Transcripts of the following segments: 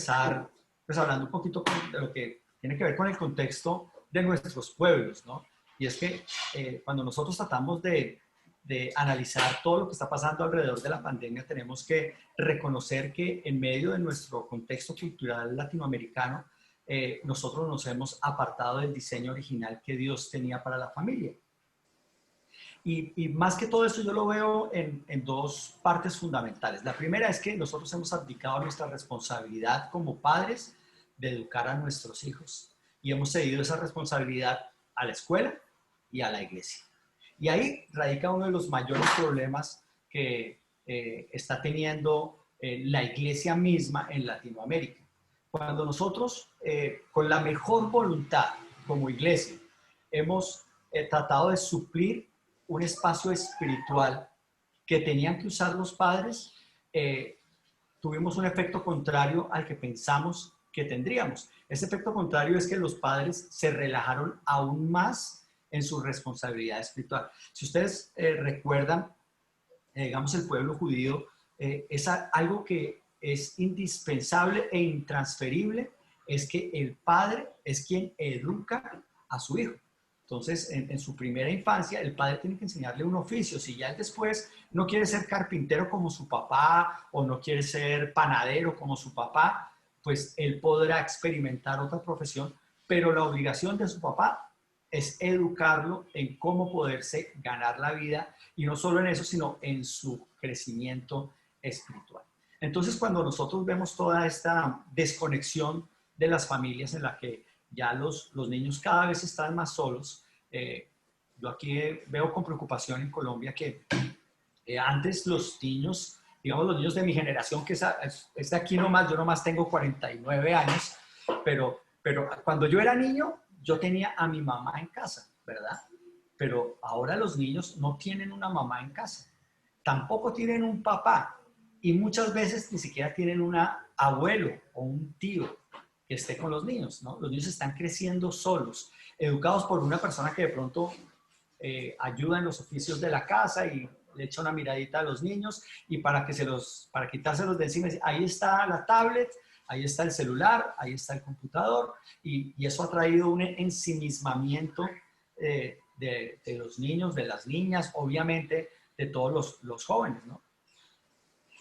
empezar pues hablando un poquito de lo que tiene que ver con el contexto de nuestros pueblos, ¿no? Y es que cuando nosotros tratamos de analizar todo lo que está pasando alrededor de la pandemia, tenemos que reconocer que en medio de nuestro contexto cultural latinoamericano, nosotros nos hemos apartado del diseño original que Dios tenía para la familia. Y más que todo eso yo lo veo en dos partes fundamentales. La primera es que nosotros hemos abdicado nuestra responsabilidad como padres de educar a nuestros hijos y hemos cedido esa responsabilidad a la escuela y a la iglesia. Y ahí radica uno de los mayores problemas que está teniendo la iglesia misma en Latinoamérica. Cuando nosotros, con la mejor voluntad como iglesia, hemos tratado de suplir un espacio espiritual que tenían que usar los padres, tuvimos un efecto contrario al que pensamos que tendríamos. Ese efecto contrario es que los padres se relajaron aún más en su responsabilidad espiritual. Si ustedes recuerdan, digamos, el pueblo judío, es algo que es indispensable e intransferible, es que el padre es quien educa a su hijo. Entonces, en su primera infancia, el padre tiene que enseñarle un oficio. Si ya él después no quiere ser carpintero como su papá o no quiere ser panadero como su papá, pues él podrá experimentar otra profesión, pero la obligación de su papá es educarlo en cómo poderse ganar la vida, y no solo en eso, sino en su crecimiento espiritual. Entonces, cuando nosotros vemos toda esta desconexión de las familias en la que ya los niños cada vez están más solos, yo aquí veo con preocupación en Colombia que antes los niños, digamos los niños de mi generación, que es de aquí nomás, yo nomás tengo 49 años, pero cuando yo era niño, yo tenía a mi mamá en casa, ¿verdad? Pero ahora los niños no tienen una mamá en casa, tampoco tienen un papá, y muchas veces ni siquiera tienen un abuelo o un tío que esté con los niños, ¿no? Los niños están creciendo solos, educados por una persona que de pronto ayuda en los oficios de la casa y le echa una miradita a los niños, y para quitárselos de encima, ahí está la tablet, ahí está el celular, ahí está el computador, y eso ha traído un ensimismamiento de los niños, de las niñas, obviamente de todos los jóvenes, ¿no?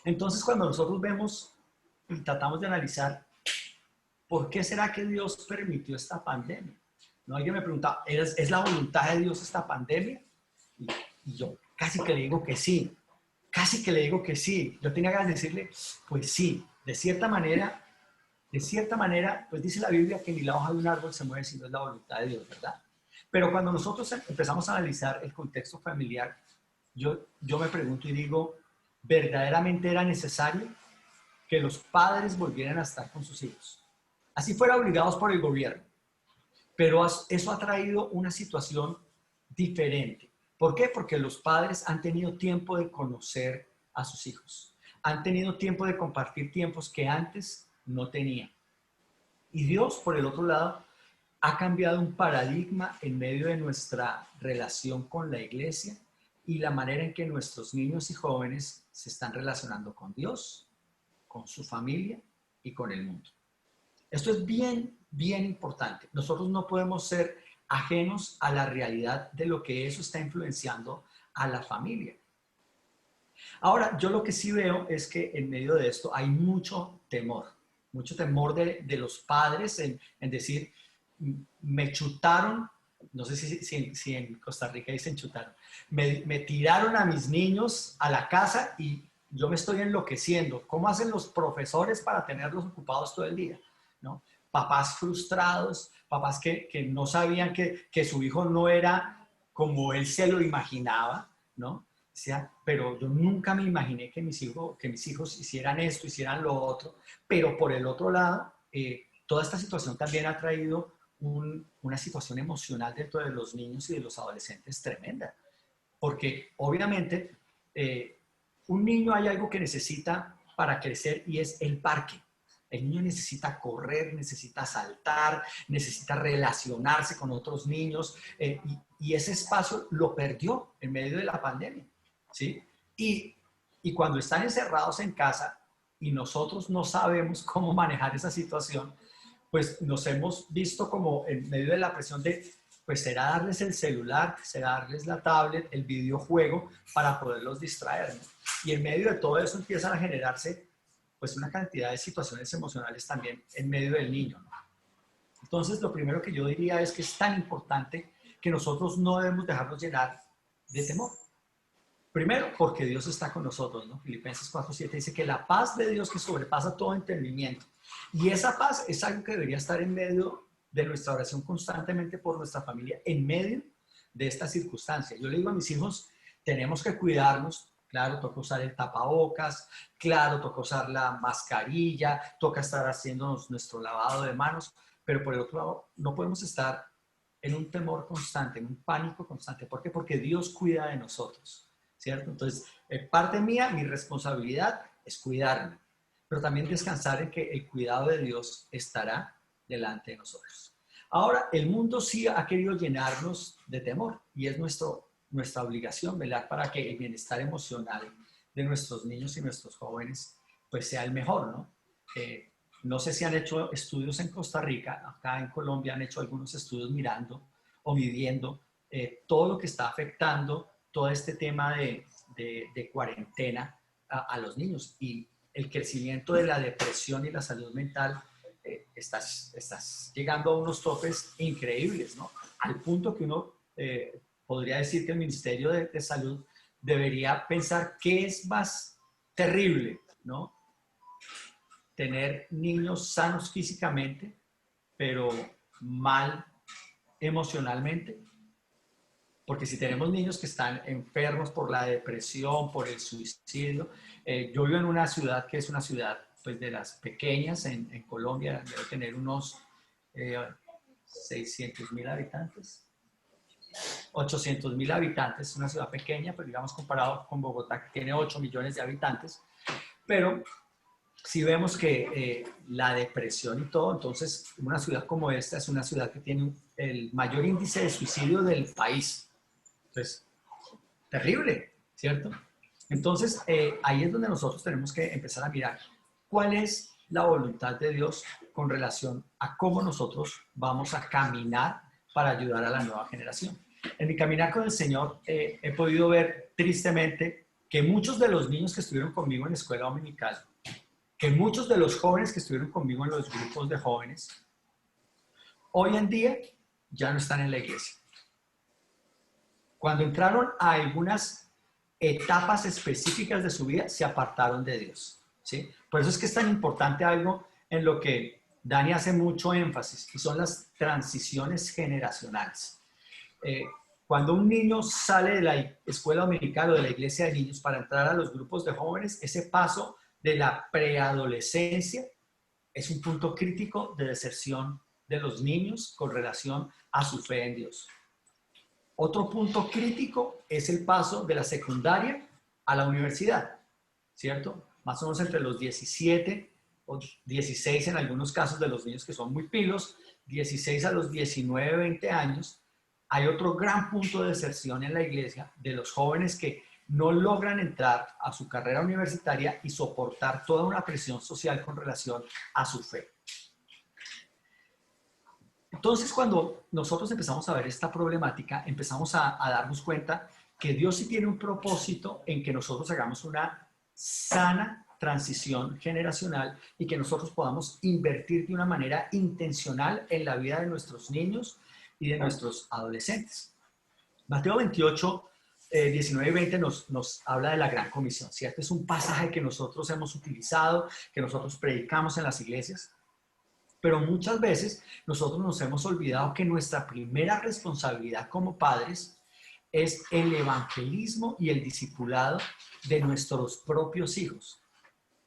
Entonces, cuando nosotros vemos y tratamos de analizar ¿por qué será que Dios permitió esta pandemia? No, alguien me pregunta, ¿es la voluntad de Dios esta pandemia? Y yo casi que le digo que sí, casi que le digo que sí. Yo tenía ganas de decirle, pues sí, de cierta manera, pues dice la Biblia que ni la hoja de un árbol se mueve si no es la voluntad de Dios, ¿verdad? Pero cuando nosotros empezamos a analizar el contexto familiar, yo me pregunto y digo, ¿verdaderamente era necesario que los padres volvieran a estar con sus hijos? Así fuera obligados por el gobierno. Pero eso ha traído una situación diferente. ¿Por qué? Porque los padres han tenido tiempo de conocer a sus hijos. Han tenido tiempo de compartir tiempos que antes no tenían. Y Dios, por el otro lado, ha cambiado un paradigma en medio de nuestra relación con la iglesia y la manera en que nuestros niños y jóvenes se están relacionando con Dios, con su familia y con el mundo. Esto es bien, bien importante. Nosotros no podemos ser ajenos a la realidad de lo que eso está influenciando a la familia. Ahora, yo lo que sí veo es que en medio de esto hay mucho temor de los padres en decir, me chutaron, no sé si en Costa Rica dicen chutaron, me tiraron a mis niños a la casa y yo me estoy enloqueciendo. ¿Cómo hacen los profesores para tenerlos ocupados todo el día? ¿No? Papás frustrados, papás que no sabían que su hijo no era como él se lo imaginaba, ¿no? O sea, pero yo nunca me imaginé que mis hijos hicieran esto, hicieran lo otro. Pero por el otro lado, toda esta situación también ha traído una situación emocional dentro de los niños y de los adolescentes tremenda. Porque obviamente un niño hay algo que necesita para crecer y es el parque. El niño necesita correr, necesita saltar, necesita relacionarse con otros niños, y ese espacio lo perdió en medio de la pandemia, ¿sí? Y cuando están encerrados en casa, y nosotros no sabemos cómo manejar esa situación, pues nos hemos visto como en medio de la presión de, pues será darles el celular, será darles la tablet, el videojuego para poderlos distraer, ¿no? Y en medio de todo eso empiezan a generarse pues una cantidad de situaciones emocionales también en medio del niño, ¿no? Entonces, lo primero que yo diría es que es tan importante que nosotros no debemos dejarnos llenar de temor. Primero, porque Dios está con nosotros, ¿no? Filipenses 4:7 dice que la paz de Dios que sobrepasa todo entendimiento. Y esa paz es algo que debería estar en medio de nuestra oración constantemente por nuestra familia, en medio de esta circunstancia. Yo le digo a mis hijos, tenemos que cuidarnos. Claro, toca usar el tapabocas, claro, toca usar la mascarilla, toca estar haciéndonos nuestro lavado de manos, pero por el otro lado, no podemos estar en un temor constante, en un pánico constante. ¿Por qué? Porque Dios cuida de nosotros. ¿Cierto? Entonces, parte mía, mi responsabilidad es cuidarme, pero también descansar en que el cuidado de Dios estará delante de nosotros. Ahora, el mundo sí ha querido llenarnos de temor y es nuestra obligación velar para que el bienestar emocional de nuestros niños y nuestros jóvenes pues sea el mejor, ¿no? No sé si han hecho estudios en Costa Rica, acá en Colombia han hecho algunos estudios mirando o midiendo todo lo que está afectando todo este tema de cuarentena a los niños y el crecimiento de la depresión y la salud mental estás llegando a unos topes increíbles, ¿no? Al punto que uno podría decir que el Ministerio de Salud debería pensar qué es más terrible, ¿no? Tener niños sanos físicamente, pero mal emocionalmente. Porque si tenemos niños que están enfermos por la depresión, por el suicidio, yo vivo en una ciudad que es una ciudad pues, de las pequeñas en Colombia, debe tener unos 600,000 habitantes, 800,000 habitantes, es una ciudad pequeña, pero digamos comparado con Bogotá, que tiene 8 millones de habitantes, pero si vemos que la depresión y todo, entonces una ciudad como esta es una ciudad que tiene el mayor índice de suicidio del país. Entonces, terrible, ¿cierto? Entonces, ahí es donde nosotros tenemos que empezar a mirar cuál es la voluntad de Dios con relación a cómo nosotros vamos a caminar para ayudar a la nueva generación. En mi caminar con el Señor he podido ver tristemente que muchos de los niños que estuvieron conmigo en la escuela dominical, que muchos de los jóvenes que estuvieron conmigo en los grupos de jóvenes, hoy en día ya no están en la iglesia. Cuando entraron a algunas etapas específicas de su vida, se apartaron de Dios, ¿sí? Por eso es que es tan importante algo en lo que Dani hace mucho énfasis, y son las transiciones generacionales. Cuando un niño sale de la escuela dominical o de la iglesia de niños para entrar a los grupos de jóvenes, ese paso de la preadolescencia es un punto crítico de deserción de los niños con relación a su fe en Dios. Otro punto crítico es el paso de la secundaria a la universidad, ¿cierto? Más o menos entre los 17 o 16 en algunos casos de los niños que son muy pilos, 16 a los 19, 20 años, hay otro gran punto de deserción en la iglesia de los jóvenes que no logran entrar a su carrera universitaria y soportar toda una presión social con relación a su fe. Entonces, cuando nosotros empezamos a ver esta problemática, empezamos a darnos cuenta que Dios sí tiene un propósito en que nosotros hagamos una sana transición generacional y que nosotros podamos invertir de una manera intencional en la vida de nuestros niños y de nuestros adolescentes. Mateo 28, 19 y 20 nos habla de la gran comisión, ¿cierto? Es un pasaje que nosotros hemos utilizado, que nosotros predicamos en las iglesias. Pero muchas veces nosotros nos hemos olvidado que nuestra primera responsabilidad como padres es el evangelismo y el discipulado de nuestros propios hijos.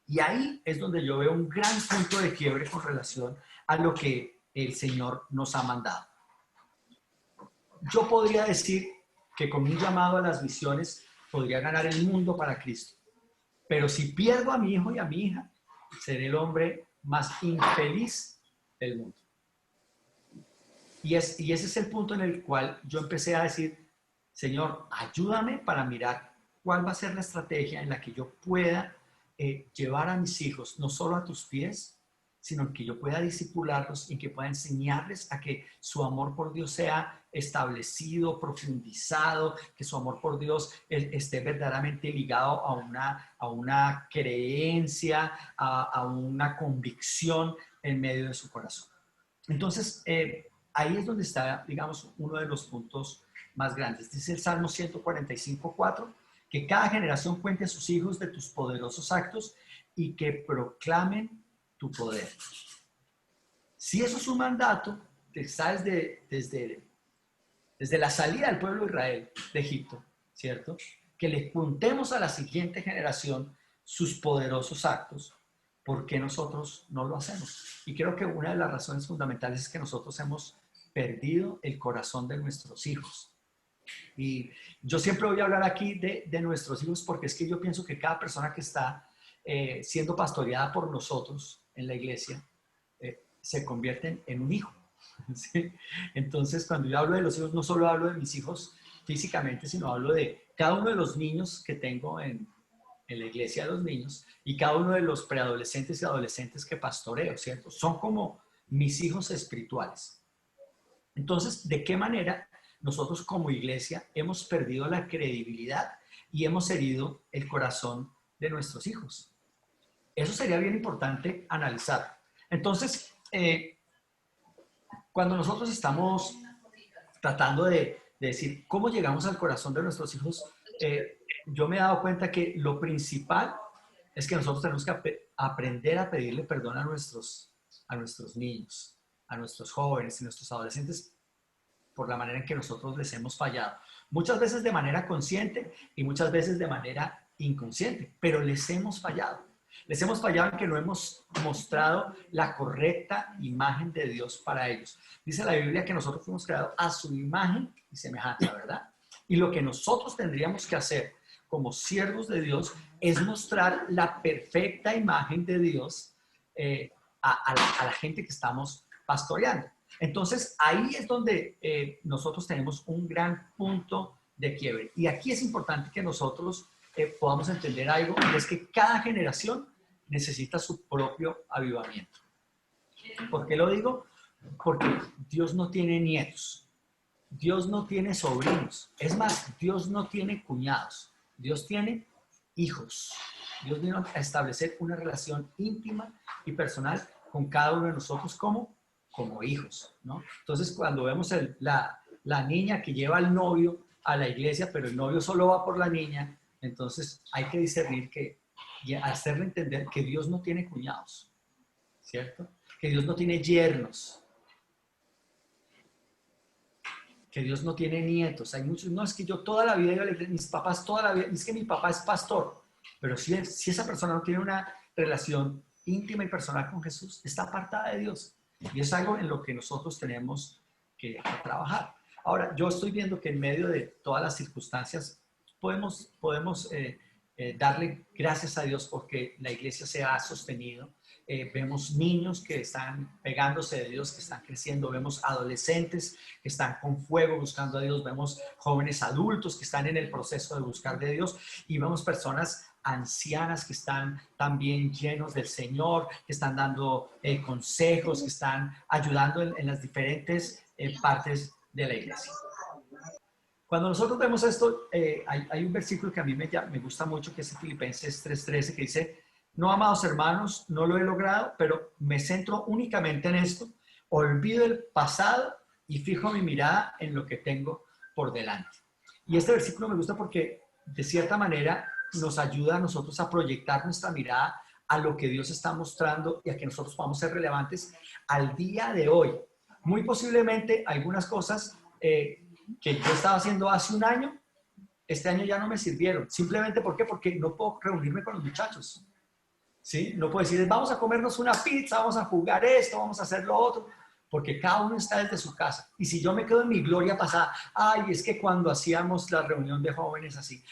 Y ahí es donde yo veo un gran punto de quiebre con relación a lo que el Señor nos ha mandado. Yo podría decir que con un llamado a las misiones podría ganar el mundo para Cristo. Pero si pierdo a mi hijo y a mi hija, seré el hombre más infeliz del mundo. Y ese es el punto en el cual yo empecé a decir, Señor, ayúdame para mirar cuál va a ser la estrategia en la que yo pueda llevar a mis hijos no solo a tus pies, sino que yo pueda discipularlos y que pueda enseñarles a que su amor por Dios sea establecido, profundizado, que su amor por Dios esté verdaderamente ligado a una creencia, a una convicción en medio de su corazón. Entonces, ahí es donde está, digamos, uno de los puntos más grandes. Dice el Salmo 145:4, que cada generación cuente a sus hijos de tus poderosos actos y que proclamen tu poder. Si eso es un mandato, está desde la salida del pueblo de Israel de Egipto, ¿cierto? Que le contemos a la siguiente generación sus poderosos actos. ¿Por qué nosotros no lo hacemos? Y creo que una de las razones fundamentales es que nosotros hemos perdido el corazón de nuestros hijos. Y yo siempre voy a hablar aquí de nuestros hijos porque es que yo pienso que cada persona que está siendo pastoreada por nosotros en la iglesia se convierten en un hijo. ¿Sí? Entonces, cuando yo hablo de los hijos, no solo hablo de mis hijos físicamente, sino hablo de cada uno de los niños que tengo en la iglesia de los niños y cada uno de los preadolescentes y adolescentes que pastoreo, ¿cierto? Son como mis hijos espirituales. Entonces, ¿de qué manera nosotros como iglesia hemos perdido la credibilidad y hemos herido el corazón de nuestros hijos? Eso sería bien importante analizar. Entonces, cuando nosotros estamos tratando de decir cómo llegamos al corazón de nuestros hijos, yo me he dado cuenta que lo principal es que nosotros tenemos que aprender a pedirle perdón a nuestros niños, a nuestros jóvenes y nuestros adolescentes por la manera en que nosotros les hemos fallado. Muchas veces de manera consciente y muchas veces de manera inconsciente, pero les hemos fallado. Les hemos fallado en que no hemos mostrado la correcta imagen de Dios para ellos. Dice la Biblia que nosotros fuimos creados a su imagen y semejanza, ¿verdad? Y lo que nosotros tendríamos que hacer como siervos de Dios es mostrar la perfecta imagen de Dios a la gente que estamos pastoreando. Entonces, ahí es donde nosotros tenemos un gran punto de quiebre. Y aquí es importante que nosotros podamos entender algo, y es que cada generación necesita su propio avivamiento. ¿Por qué lo digo? Porque Dios no tiene nietos, Dios no tiene sobrinos, es más, Dios no tiene cuñados, Dios tiene hijos. Dios vino a establecer una relación íntima y personal con cada uno de nosotros como hijos, ¿no? Entonces, cuando vemos la niña que lleva al novio a la iglesia, pero el novio solo va por la niña, entonces hay que discernir y hacerle entender que Dios no tiene cuñados, ¿cierto? Que Dios no tiene yernos, que Dios no tiene nietos. Hay muchos, no, es que yo toda la vida, mis papás toda la vida, es que mi papá es pastor, pero si esa persona no tiene una relación íntima y personal con Jesús, está apartada de Dios. Y es algo en lo que nosotros tenemos que trabajar. Ahora, yo estoy viendo que en medio de todas las circunstancias podemos darle gracias a Dios porque la iglesia se ha sostenido. Vemos niños que están pegándose de Dios, que están creciendo. Vemos adolescentes que están con fuego buscando a Dios. Vemos jóvenes adultos que están en el proceso de buscar de Dios. Y vemos personas ancianas que están también llenos del Señor, que están dando consejos, que están ayudando en las diferentes partes de la iglesia. Cuando nosotros vemos esto, hay un versículo que a mí me gusta mucho, que es Filipenses 3:13, que dice: no, amados hermanos, no lo he logrado, pero me centro únicamente en esto, olvido el pasado y fijo mi mirada en lo que tengo por delante. Y este versículo me gusta porque, de cierta manera, nos ayuda a nosotros a proyectar nuestra mirada a lo que Dios está mostrando y a que nosotros podamos ser relevantes al día de hoy. Muy posiblemente algunas cosas que yo estaba haciendo hace un año, este año ya no me sirvieron. Simplemente, ¿por qué? Porque no puedo reunirme con los muchachos, ¿sí? No puedo decir, vamos a comernos una pizza, vamos a jugar esto, vamos a hacer lo otro, porque cada uno está desde su casa. Y si yo me quedo en mi gloria pasada, ay, es que cuando hacíamos la reunión de jóvenes así,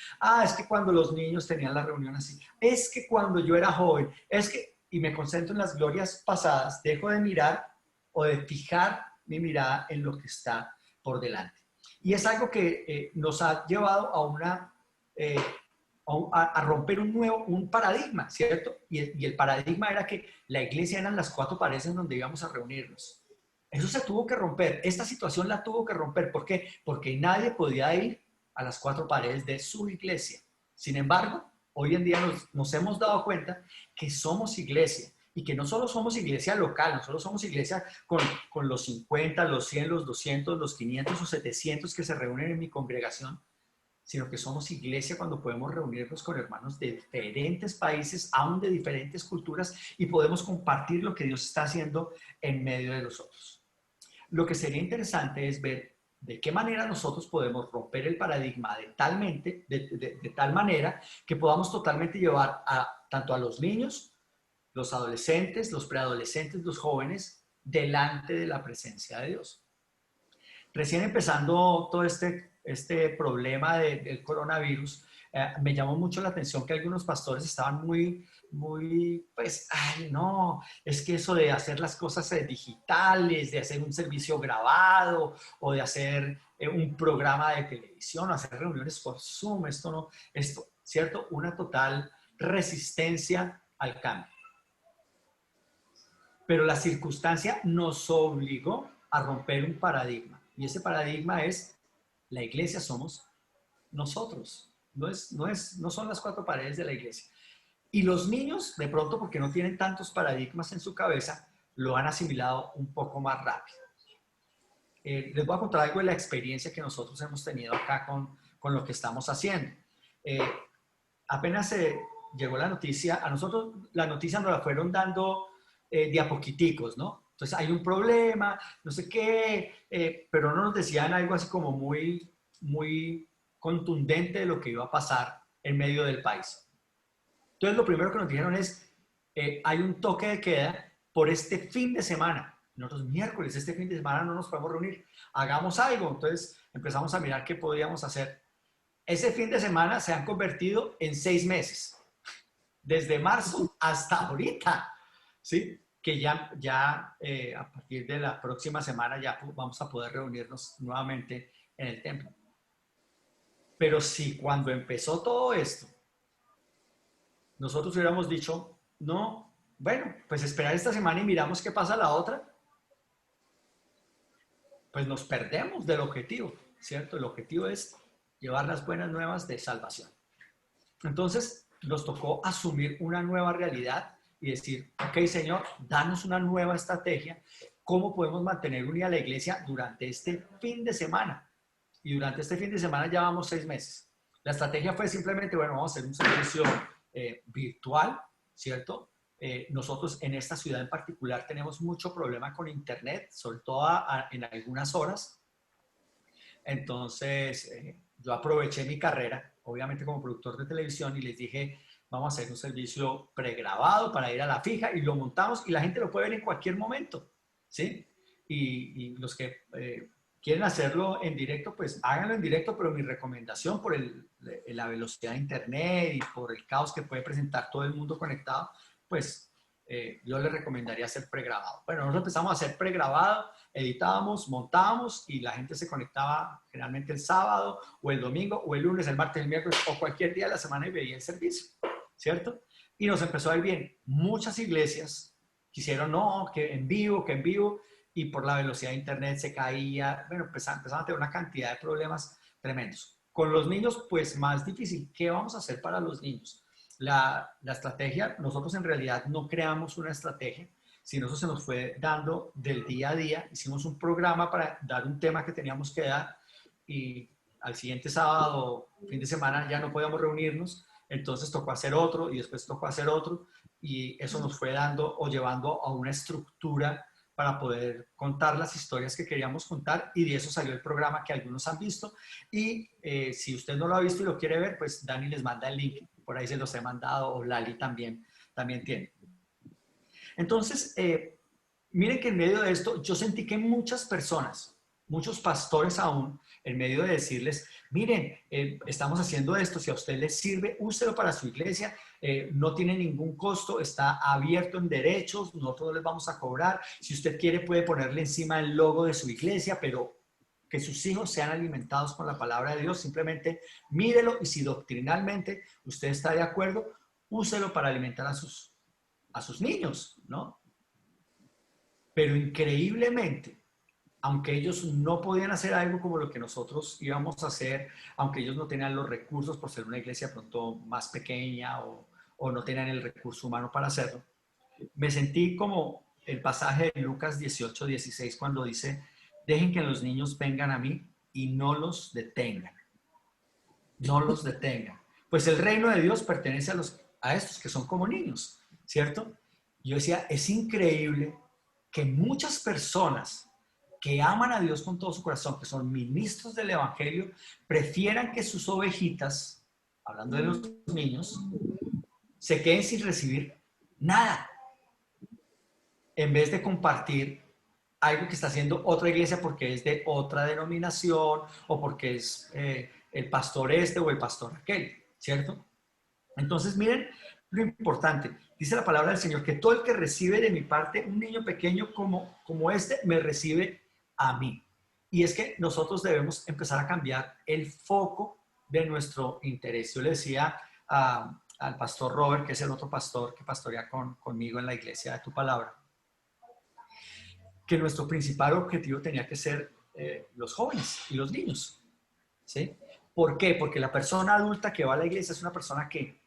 es que cuando los niños tenían la reunión así, es que cuando yo era joven, y me concentro en las glorias pasadas, dejo de mirar o de fijar mi mirada en lo que está por delante. Y es algo que nos ha llevado a a romper un paradigma, ¿cierto? Y el paradigma era que la iglesia eran las cuatro paredes en donde íbamos a reunirnos. Eso se tuvo que romper. Esta situación la tuvo que romper. ¿Por qué? Porque nadie podía ir a las cuatro paredes de su iglesia. Sin embargo, hoy en día nos hemos dado cuenta que somos iglesia y que no solo somos iglesia local, no solo somos iglesia con los 50, los 100, los 200, los 500 o 700 que se reúnen en mi congregación, sino que somos iglesia cuando podemos reunirnos con hermanos de diferentes países, aún de diferentes culturas, y podemos compartir lo que Dios está haciendo en medio de nosotros. Lo que sería interesante es ver de qué manera nosotros podemos romper el paradigma de tal manera que podamos totalmente llevar tanto a los niños, los adolescentes, los preadolescentes, los jóvenes, delante de la presencia de Dios. Recién empezando todo este problema del coronavirus, me llamó mucho la atención que algunos pastores estaban pues, ay, no, es que eso de hacer las cosas digitales, de hacer un servicio grabado o de hacer un programa de televisión o hacer reuniones por Zoom, ¿cierto? Una total resistencia al cambio. Pero la circunstancia nos obligó a romper un paradigma. Y ese paradigma es, la iglesia somos nosotros. No son las cuatro paredes de la iglesia. Y los niños, de pronto, porque no tienen tantos paradigmas en su cabeza, lo han asimilado un poco más rápido. Les voy a contar algo de la experiencia que nosotros hemos tenido acá con lo que estamos haciendo. Apenas llegó la noticia, a nosotros la noticia nos la fueron dando de a poquiticos, ¿no? Entonces hay un problema, no sé qué, pero no nos decían algo así como muy contundente de lo que iba a pasar en medio del país. Entonces lo primero que nos dijeron es, hay un toque de queda por este fin de semana. Nosotros miércoles, este fin de semana no nos podemos reunir, hagamos algo. Entonces empezamos a mirar qué podíamos hacer. Ese fin de semana se han convertido en 6 meses, desde marzo hasta ahorita, ¿sí? Que ya a partir de la próxima semana ya vamos a poder reunirnos nuevamente en el templo. Pero si cuando empezó todo esto, nosotros hubiéramos dicho, no, bueno, pues esperar esta semana y miramos qué pasa la otra, pues nos perdemos del objetivo, ¿cierto? El objetivo es llevar las buenas nuevas de salvación. Entonces, nos tocó asumir una nueva realidad y decir, ok, Señor, danos una nueva estrategia. ¿Cómo podemos mantener unida la iglesia durante este fin de semana? Y durante este fin de semana ya vamos 6 meses. La estrategia fue simplemente, bueno, vamos a hacer un servicio virtual, ¿cierto? Nosotros en esta ciudad en particular tenemos mucho problema con internet, sobre todo en algunas horas. Entonces, yo aproveché mi carrera, obviamente como productor de televisión, y les dije, vamos a hacer un servicio pregrabado para ir a la fija, y lo montamos y la gente lo puede ver en cualquier momento, ¿sí? Y los que quieren hacerlo en directo, pues háganlo en directo, pero mi recomendación por la velocidad de internet y por el caos que puede presentar todo el mundo conectado, pues yo les recomendaría hacer pregrabado. Bueno, nosotros empezamos a hacer pregrabado, editábamos, montábamos y la gente se conectaba generalmente el sábado o el domingo o el lunes, el martes, el miércoles o cualquier día de la semana y veía el servicio, ¿cierto? Y nos empezó a ir bien. Muchas iglesias quisieron, no, que en vivo, y por la velocidad de internet se caía, bueno, empezaron a tener una cantidad de problemas tremendos. Con los niños, pues más difícil. ¿Qué vamos a hacer para los niños? La estrategia, nosotros en realidad no creamos una estrategia, sino eso se nos fue dando del día a día. Hicimos un programa para dar un tema que teníamos que dar y al siguiente sábado, fin de semana, ya no podíamos reunirnos, entonces tocó hacer otro y después tocó hacer otro y eso nos fue dando o llevando a una estructura para poder contar las historias que queríamos contar y de eso salió el programa que algunos han visto y si usted no lo ha visto y lo quiere ver, pues Dani les manda el link, por ahí se los he mandado o Lali también tiene. Entonces, miren que en medio de esto yo sentí que muchas personas, muchos pastores aún, en medio de decirles, miren, estamos haciendo esto, si a usted les sirve, úselo para su iglesia, no tiene ningún costo, está abierto en derechos, nosotros les vamos a cobrar, si usted quiere puede ponerle encima el logo de su iglesia, pero que sus hijos sean alimentados con la palabra de Dios. Simplemente mírelo y si doctrinalmente usted está de acuerdo, úselo para alimentar a sus niños, ¿no? Pero increíblemente, aunque ellos no podían hacer algo como lo que nosotros íbamos a hacer, aunque ellos no tenían los recursos por ser una iglesia pronto más pequeña o no tenían el recurso humano para hacerlo, me sentí como el pasaje de Lucas 18:16 cuando dice, dejen que los niños vengan a mí y no los detengan, no los detengan. Pues el reino de Dios pertenece a estos que son como niños, ¿cierto? Yo decía, es increíble que muchas personas que aman a Dios con todo su corazón, que son ministros del Evangelio, prefieran que sus ovejitas, hablando de los niños, se queden sin recibir nada, en vez de compartir algo que está haciendo otra iglesia porque es de otra denominación o porque es el pastor este o el pastor aquel, ¿cierto? Entonces, miren lo importante. Dice la palabra del Señor que todo el que recibe de mi parte un niño pequeño como este, me recibe a mí. Y es que nosotros debemos empezar a cambiar el foco de nuestro interés. Yo le decía al pastor Robert, que es el otro pastor que pastorea conmigo en la iglesia de tu palabra, que nuestro principal objetivo tenía que ser los jóvenes y los niños, ¿sí? ¿Por qué? Porque la persona adulta que va a la iglesia es una persona que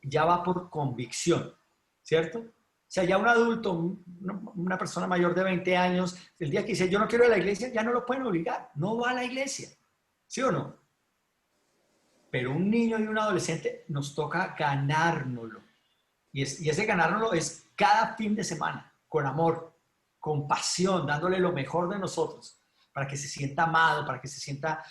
ya va por convicción, ¿cierto? O sea, ya un adulto, una persona mayor de 20 años, el día que dice yo no quiero ir a la iglesia, ya no lo pueden obligar, no va a la iglesia, ¿sí o no? Pero un niño y un adolescente nos toca ganárnoslo. Y ese ganárnoslo es cada fin de semana, con amor, con pasión, dándole lo mejor de nosotros, para que se sienta amado, para que se sienta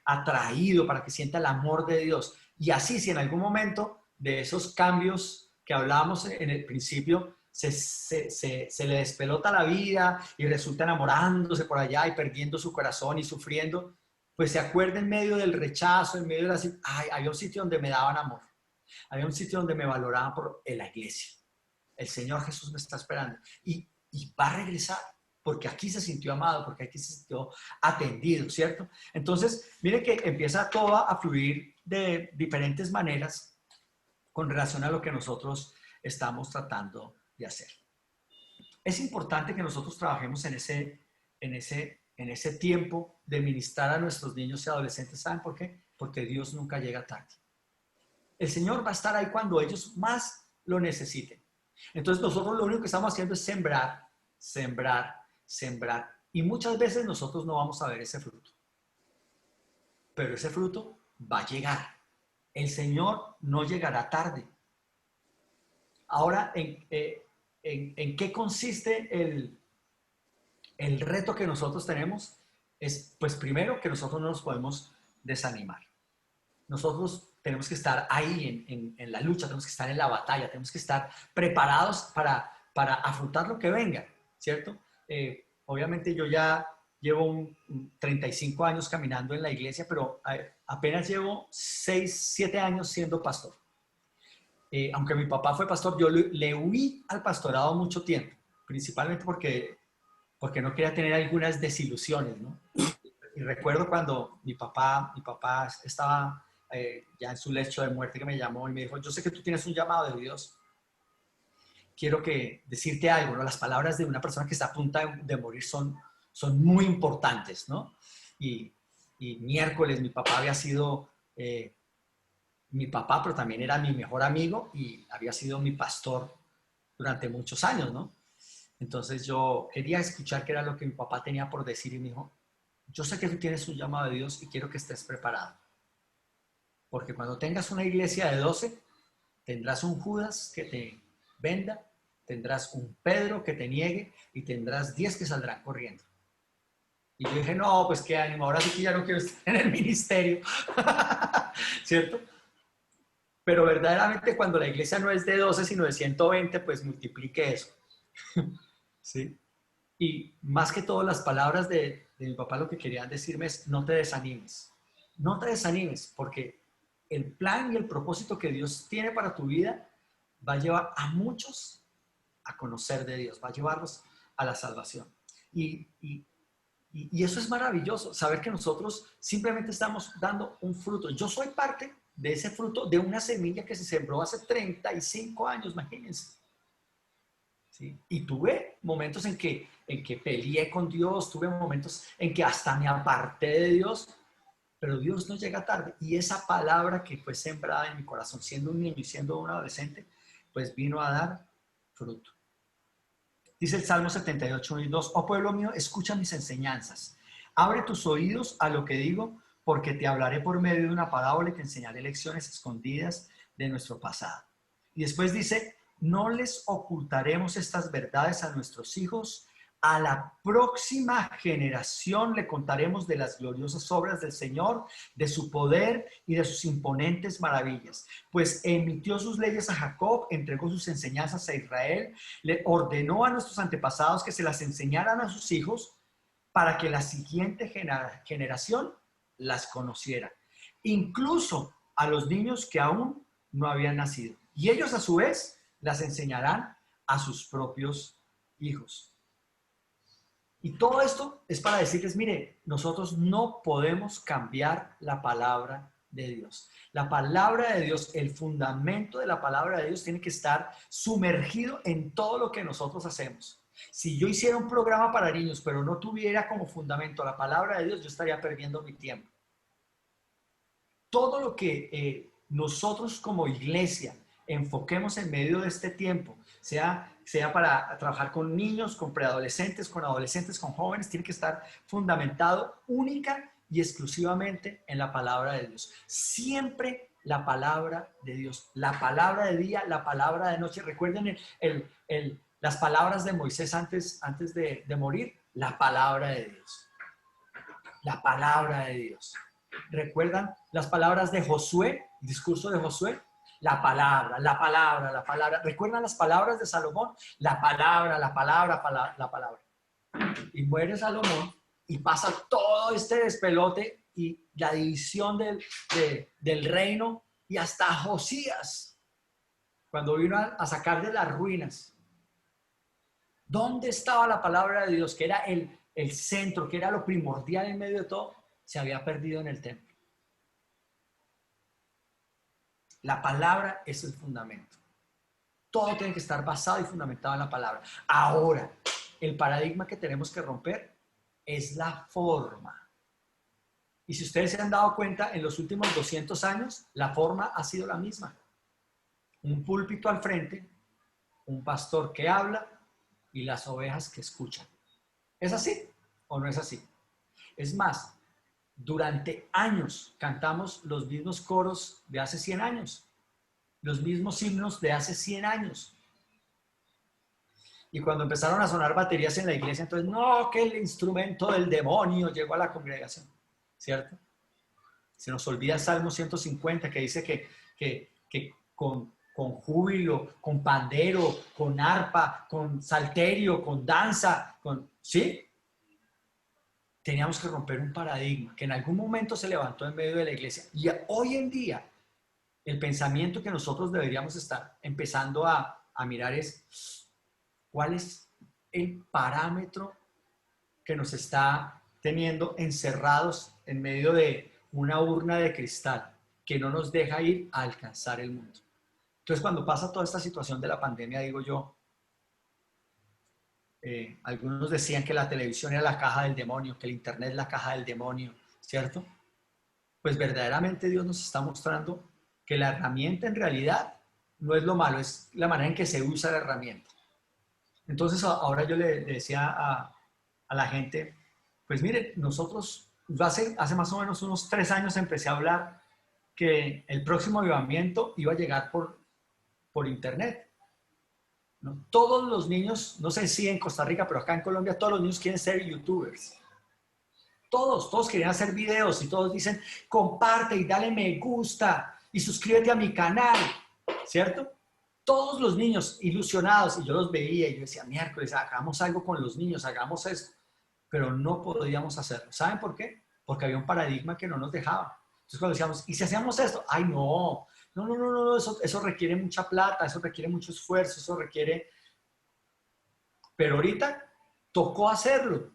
atraído, para que sienta el amor de Dios. Y así, si en algún momento de esos cambios que hablábamos en el principio, se le despelota la vida y resulta enamorándose por allá y perdiendo su corazón y sufriendo, pues se acuerda en medio del rechazo, en medio de la... Ay, había un sitio donde me daban amor, había un sitio donde me valoraban en la iglesia. El Señor Jesús me está esperando y va a regresar porque aquí se sintió amado, porque aquí se sintió atendido, ¿cierto? Entonces, mire que empieza todo a fluir de diferentes maneras con relación a lo que nosotros estamos tratando de hacer. Es importante que nosotros trabajemos en ese tiempo de ministrar a nuestros niños y adolescentes. ¿Saben por qué? Porque Dios nunca llega tarde. El Señor va a estar ahí cuando ellos más lo necesiten. Entonces nosotros lo único que estamos haciendo es sembrar, sembrar, sembrar. Y muchas veces nosotros no vamos a ver ese fruto. Pero ese fruto va a llegar. El Señor no llegará tarde. Ahora, ¿en qué consiste el reto que nosotros tenemos? Es, pues primero, que nosotros no nos podemos desanimar. Nosotros tenemos que estar ahí en la lucha, tenemos que estar en la batalla, tenemos que estar preparados para afrontar lo que venga, ¿cierto? Obviamente yo ya llevo 35 años caminando en la iglesia, pero apenas llevo 6, 7 años siendo pastor. Aunque mi papá fue pastor, yo le huí al pastorado mucho tiempo, principalmente porque no quería tener algunas desilusiones, ¿no? Y recuerdo cuando mi papá estaba ya en su lecho de muerte, que me llamó y me dijo, yo sé que tú tienes un llamado de Dios, quiero decirte algo, ¿no? Las palabras de una persona que está a punto de morir son muy importantes, ¿no? Y miércoles mi papá había sido mi papá, pero también era mi mejor amigo y había sido mi pastor durante muchos años, ¿no? Entonces yo quería escuchar qué era lo que mi papá tenía por decir y me dijo, yo sé que tú tienes un llamado de Dios y quiero que estés preparado. Porque cuando tengas una iglesia de 12, tendrás un Judas que te venda, tendrás un Pedro que te niegue y tendrás 10 que saldrán corriendo. Y yo dije, no, pues qué ánimo, ahora sí que ya no quiero estar en el ministerio. ¿Cierto? Pero verdaderamente cuando la iglesia no es de 12, sino de 120, pues multiplique eso. ¿Sí? Y más que todo las palabras de mi papá lo que querían decirme es, no te desanimes. No te desanimes, porque el plan y el propósito que Dios tiene para tu vida va a llevar a muchos a conocer de Dios, va a llevarlos a la salvación. Y Y eso es maravilloso, saber que nosotros simplemente estamos dando un fruto. Yo soy parte de ese fruto, de una semilla que se sembró hace 35 años, imagínense. ¿Sí? Y tuve momentos en que peleé con Dios, tuve momentos en que hasta me aparté de Dios, pero Dios no llega tarde. Y esa palabra que fue sembrada en mi corazón, siendo un niño y siendo un adolescente, pues vino a dar fruto. Dice el Salmo 78, 1 y 2, oh pueblo mío, escucha mis enseñanzas. Abre tus oídos a lo que digo, porque te hablaré por medio de una parábola y te enseñaré lecciones escondidas de nuestro pasado. Y después dice, no les ocultaremos estas verdades a nuestros hijos. A la próxima generación le contaremos de las gloriosas obras del Señor, de su poder y de sus imponentes maravillas. Pues emitió sus leyes a Jacob, entregó sus enseñanzas a Israel, le ordenó a nuestros antepasados que se las enseñaran a sus hijos para que la siguiente generación las conociera. Incluso a los niños que aún no habían nacido. Y ellos a su vez las enseñarán a sus propios hijos. Y todo esto es para decirles, mire, nosotros no podemos cambiar la palabra de Dios. La palabra de Dios, el fundamento de la palabra de Dios tiene que estar sumergido en todo lo que nosotros hacemos. Si yo hiciera un programa para niños, pero no tuviera como fundamento la palabra de Dios, yo estaría perdiendo mi tiempo. Todo lo que nosotros como iglesia enfoquemos en medio de este tiempo, sea para trabajar con niños, con preadolescentes, con adolescentes, con jóvenes, tiene que estar fundamentado única y exclusivamente en la palabra de Dios. Siempre la palabra de Dios, la palabra de día, la palabra de noche. Recuerden las palabras de Moisés antes de morir, la palabra de Dios. La palabra de Dios. ¿Recuerdan las palabras de Josué? El discurso de Josué. La palabra, la palabra, la palabra. ¿Recuerdan las palabras de Salomón? La palabra, la palabra, la palabra. Y muere Salomón y pasa todo este despelote y la división del reino y hasta Josías, cuando vino a sacar de las ruinas. ¿Dónde estaba la palabra de Dios? Que era el centro, que era lo primordial en medio de todo, se había perdido en el templo. La palabra es el fundamento. Todo tiene que estar basado y fundamentado en la palabra. Ahora, el paradigma que tenemos que romper es la forma. Y si ustedes se han dado cuenta, en los últimos 200 años, la forma ha sido la misma. Un púlpito al frente, un pastor que habla y las ovejas que escuchan. ¿Es así o no es así? Es más, durante años cantamos los mismos coros de hace 100 años, los mismos himnos de hace 100 años. Y cuando empezaron a sonar baterías en la iglesia, entonces, no, que el instrumento del demonio llegó a la congregación, ¿cierto? Se nos olvida el Salmo 150 que dice que con júbilo, con pandero, con arpa, con salterio, con danza, ¿sí? Teníamos que romper un paradigma que en algún momento se levantó en medio de la iglesia. Y hoy en día, el pensamiento que nosotros deberíamos estar empezando a mirar es, ¿cuál es el parámetro que nos está teniendo encerrados en medio de una urna de cristal que no nos deja ir a alcanzar el mundo? Entonces, cuando pasa toda esta situación de la pandemia, digo yo, algunos decían que la televisión era la caja del demonio, que el internet es la caja del demonio, ¿cierto? Pues verdaderamente Dios nos está mostrando que la herramienta en realidad no es lo malo, es la manera en que se usa la herramienta. Entonces ahora yo le decía a la gente, pues mire, nosotros hace más o menos unos 3 años empecé a hablar que el próximo avivamiento iba a llegar por internet. ¿No? Todos los niños, no sé si en Costa Rica, pero acá en Colombia todos los niños quieren ser youtubers. Todos quieren hacer videos y todos dicen, comparte y dale me gusta y suscríbete a mi canal, ¿cierto? Todos los niños ilusionados, y yo los veía y yo decía, miércoles, hagamos algo con los niños, hagamos esto, pero no podíamos hacerlo. ¿Saben por qué? Porque había un paradigma que no nos dejaba. Entonces cuando decíamos, ¿y si hacíamos esto? Ay, no, eso requiere mucha plata, eso requiere mucho esfuerzo, eso requiere... Pero ahorita tocó hacerlo.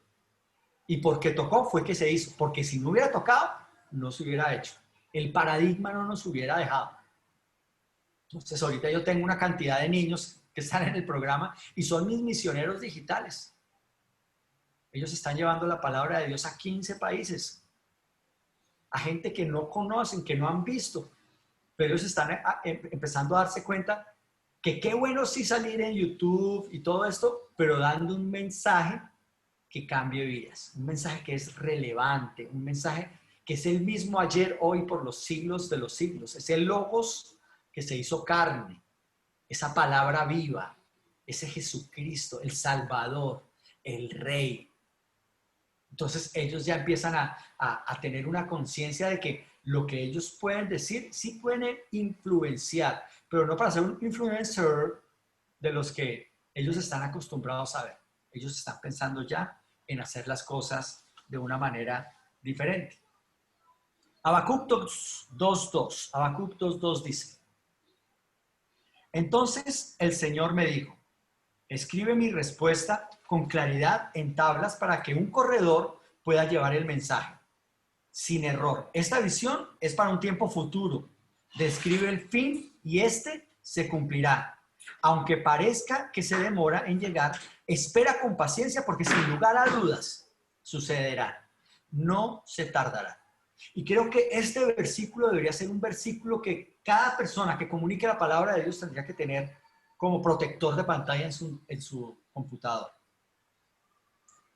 Y porque tocó fue que se hizo. Porque si no hubiera tocado, no se hubiera hecho. El paradigma no nos hubiera dejado. Entonces, ahorita yo tengo una cantidad de niños que están en el programa y son mis misioneros digitales. Ellos están llevando la palabra de Dios a 15 países. A gente que no conocen, que no han visto. Pero ellos están empezando a darse cuenta que qué bueno sí salir en YouTube y todo esto, pero dando un mensaje que cambie vidas. Un mensaje que es relevante, un mensaje que es el mismo ayer, hoy, por los siglos de los siglos. Es el Logos que se hizo carne, esa palabra viva, ese Jesucristo, el Salvador, el Rey. Entonces ellos ya empiezan a tener una conciencia de que lo que ellos pueden decir sí pueden influenciar, pero no para ser un influencer de los que ellos están acostumbrados a ver. Ellos están pensando ya en hacer las cosas de una manera diferente. Habacuc 2.2. Habacuc 2.2 dice: entonces el Señor me dijo, escribe mi respuesta con claridad en tablas para que un corredor pueda llevar el mensaje sin error. Esta visión es para un tiempo futuro. Describe el fin y este se cumplirá. Aunque parezca que se demora en llegar, espera con paciencia porque sin lugar a dudas sucederá. No se tardará. Y creo que este versículo debería ser un versículo que cada persona que comunique la palabra de Dios tendría que tener como protector de pantalla en su computador.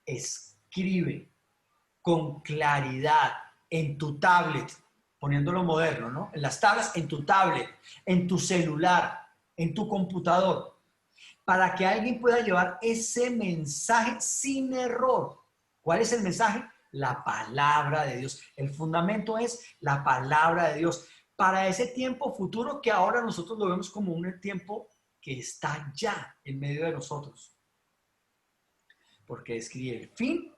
Escribe con claridad en tu tablet, poniéndolo moderno, ¿no? En las tablas, en tu tablet, en tu celular, en tu computador, para que alguien pueda llevar ese mensaje sin error. ¿Cuál es el mensaje? La palabra de Dios. El fundamento es la palabra de Dios. Para ese tiempo futuro que ahora nosotros lo vemos como un tiempo que está ya en medio de nosotros. Porque escribe el fin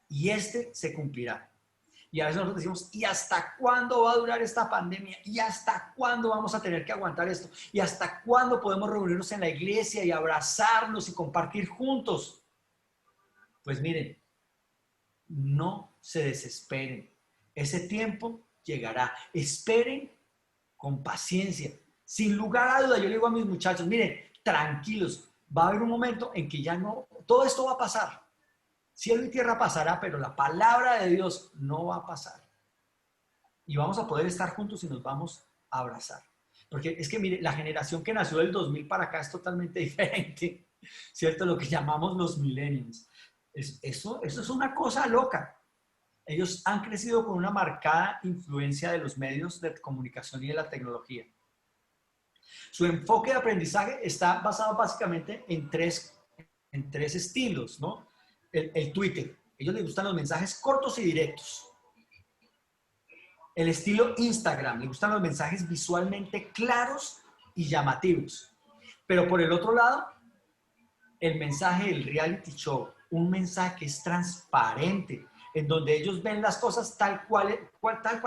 y este se cumplirá. Y a veces nosotros decimos, ¿y hasta cuándo va a durar esta pandemia? ¿Y hasta cuándo vamos a tener que aguantar esto? ¿Y hasta cuándo podemos reunirnos en la iglesia y abrazarnos y compartir juntos? Pues miren, no se desesperen. Ese tiempo llegará. Esperen con paciencia. Sin lugar a duda, yo le digo a mis muchachos, miren, tranquilos, va a haber un momento en que ya no, todo esto va a pasar. Cielo y tierra pasará, pero la palabra de Dios no va a pasar. Y vamos a poder estar juntos y nos vamos a abrazar. Porque es que, mire, la generación que nació del 2000 para acá es totalmente diferente, ¿cierto? Lo que llamamos los millennials. Eso es una cosa loca. Ellos han crecido con una marcada influencia de los medios de comunicación y de la tecnología. Su enfoque de aprendizaje está basado básicamente en tres estilos, ¿no? El Twitter. A ellos les gustan los mensajes cortos y directos. El estilo Instagram. Les gustan los mensajes visualmente claros y llamativos. Pero por el otro lado, el mensaje del reality show. Un mensaje que es transparente, en donde ellos ven las cosas tal cual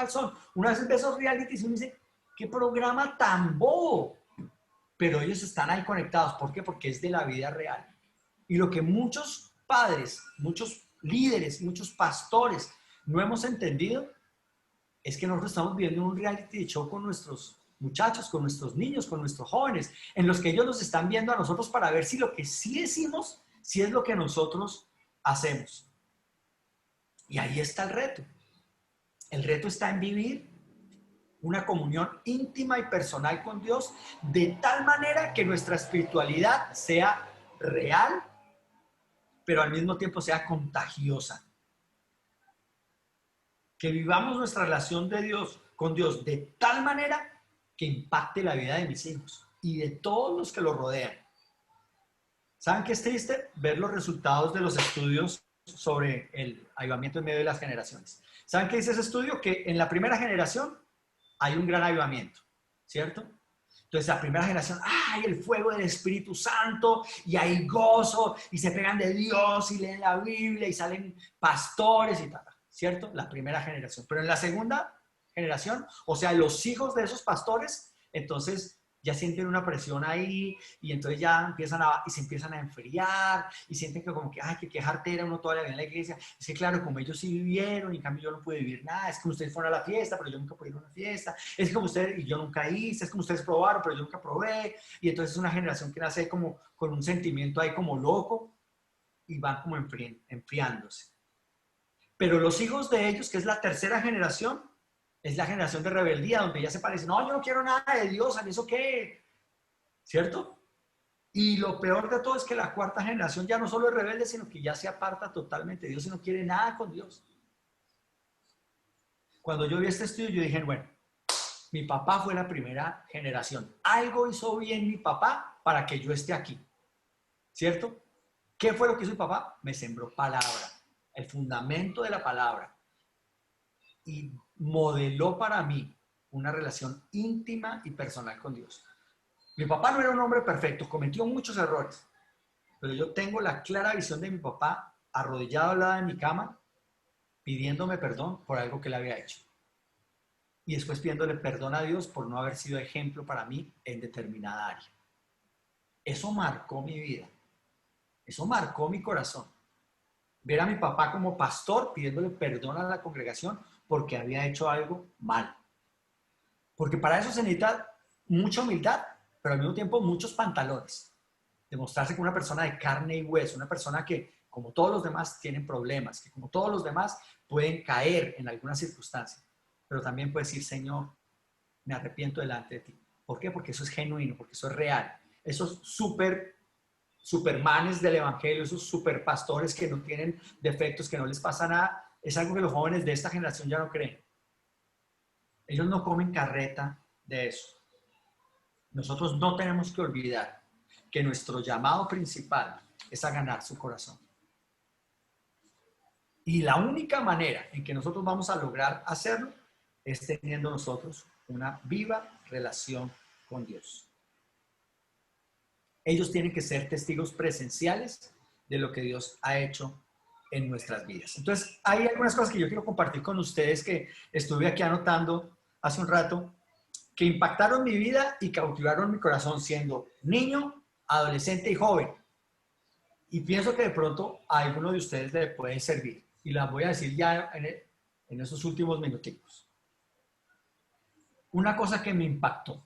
son. Una vez ve esos realities y uno dice, ¿qué programa tan bobo? Pero ellos están ahí conectados. ¿Por qué? Porque es de la vida real. Y lo que muchos padres, muchos líderes, muchos pastores no hemos entendido es que nosotros estamos viviendo un reality show con nuestros muchachos, con nuestros niños, con nuestros jóvenes, en los que ellos nos están viendo a nosotros para ver si lo que sí decimos, si es lo que nosotros hacemos. Y ahí está el reto. El reto está en vivir una comunión íntima y personal con Dios de tal manera que nuestra espiritualidad sea real, pero al mismo tiempo sea contagiosa. Que vivamos nuestra relación de Dios con Dios de tal manera que impacte la vida de mis hijos y de todos los que los rodean. ¿Saben qué es triste? Ver los resultados de los estudios sobre el avivamiento en medio de las generaciones. ¿Saben qué dice ese estudio? Que en la primera generación hay un gran avivamiento, ¿cierto? Entonces, la primera generación, ¡ay, el fuego del Espíritu Santo! Y hay gozo, y se pegan de Dios, y leen la Biblia, y salen pastores y tal, ¿cierto? La primera generación. Pero en la segunda generación, o sea, los hijos de esos pastores, entonces ya sienten una presión ahí y entonces ya se empiezan a enfriar y sienten que como que, ay, que jartera uno todavía en la iglesia. Es que claro, como ellos sí vivieron y en cambio yo no pude vivir nada, es como ustedes fueron a la fiesta, pero yo nunca pude ir a una fiesta, es como ustedes y yo nunca hice, es como ustedes probaron, pero yo nunca probé. Y entonces es una generación que nace como con un sentimiento ahí como loco y van como enfriándose. Pero los hijos de ellos, que es la tercera generación, es la generación de rebeldía, donde ya se parece, no, yo no quiero nada de Dios, ¿a eso qué? ¿Cierto? Y lo peor de todo es que la cuarta generación ya no solo es rebelde, sino que ya se aparta totalmente de Dios y no quiere nada con Dios. Cuando yo vi este estudio, yo dije, bueno, mi papá fue la primera generación. Algo hizo bien mi papá para que yo esté aquí. ¿Cierto? ¿Qué fue lo que hizo mi papá? Me sembró palabra, el fundamento de la palabra. Y modeló para mí una relación íntima y personal con Dios. Mi papá no era un hombre perfecto, cometió muchos errores, pero yo tengo la clara visión de mi papá arrodillado al lado de mi cama, pidiéndome perdón por algo que le había hecho. Y después pidiéndole perdón a Dios por no haber sido ejemplo para mí en determinada área. Eso marcó mi vida. Eso marcó mi corazón. Ver a mi papá como pastor pidiéndole perdón a la congregación porque había hecho algo mal. Porque para eso se necesita mucha humildad, pero al mismo tiempo muchos pantalones. Demostrarse como una persona de carne y hueso, una persona que, como todos los demás, tienen problemas, que como todos los demás pueden caer en alguna circunstancia, pero también puede decir, Señor, me arrepiento delante de ti. ¿Por qué? Porque eso es genuino, porque eso es real. Esos supermanes del evangelio, esos superpastores que no tienen defectos, que no les pasa nada, es algo que los jóvenes de esta generación ya no creen. Ellos no comen carreta de eso. Nosotros no tenemos que olvidar que nuestro llamado principal es a ganar su corazón. Y la única manera en que nosotros vamos a lograr hacerlo es teniendo nosotros una viva relación con Dios. Ellos tienen que ser testigos presenciales de lo que Dios ha hecho en nuestras vidas. Entonces, hay algunas cosas que yo quiero compartir con ustedes que estuve aquí anotando hace un rato, que impactaron mi vida y cautivaron mi corazón siendo niño, adolescente y joven. Y pienso que de pronto a alguno de ustedes le puede servir. Y las voy a decir ya en esos últimos minuticos. Una cosa que me impactó,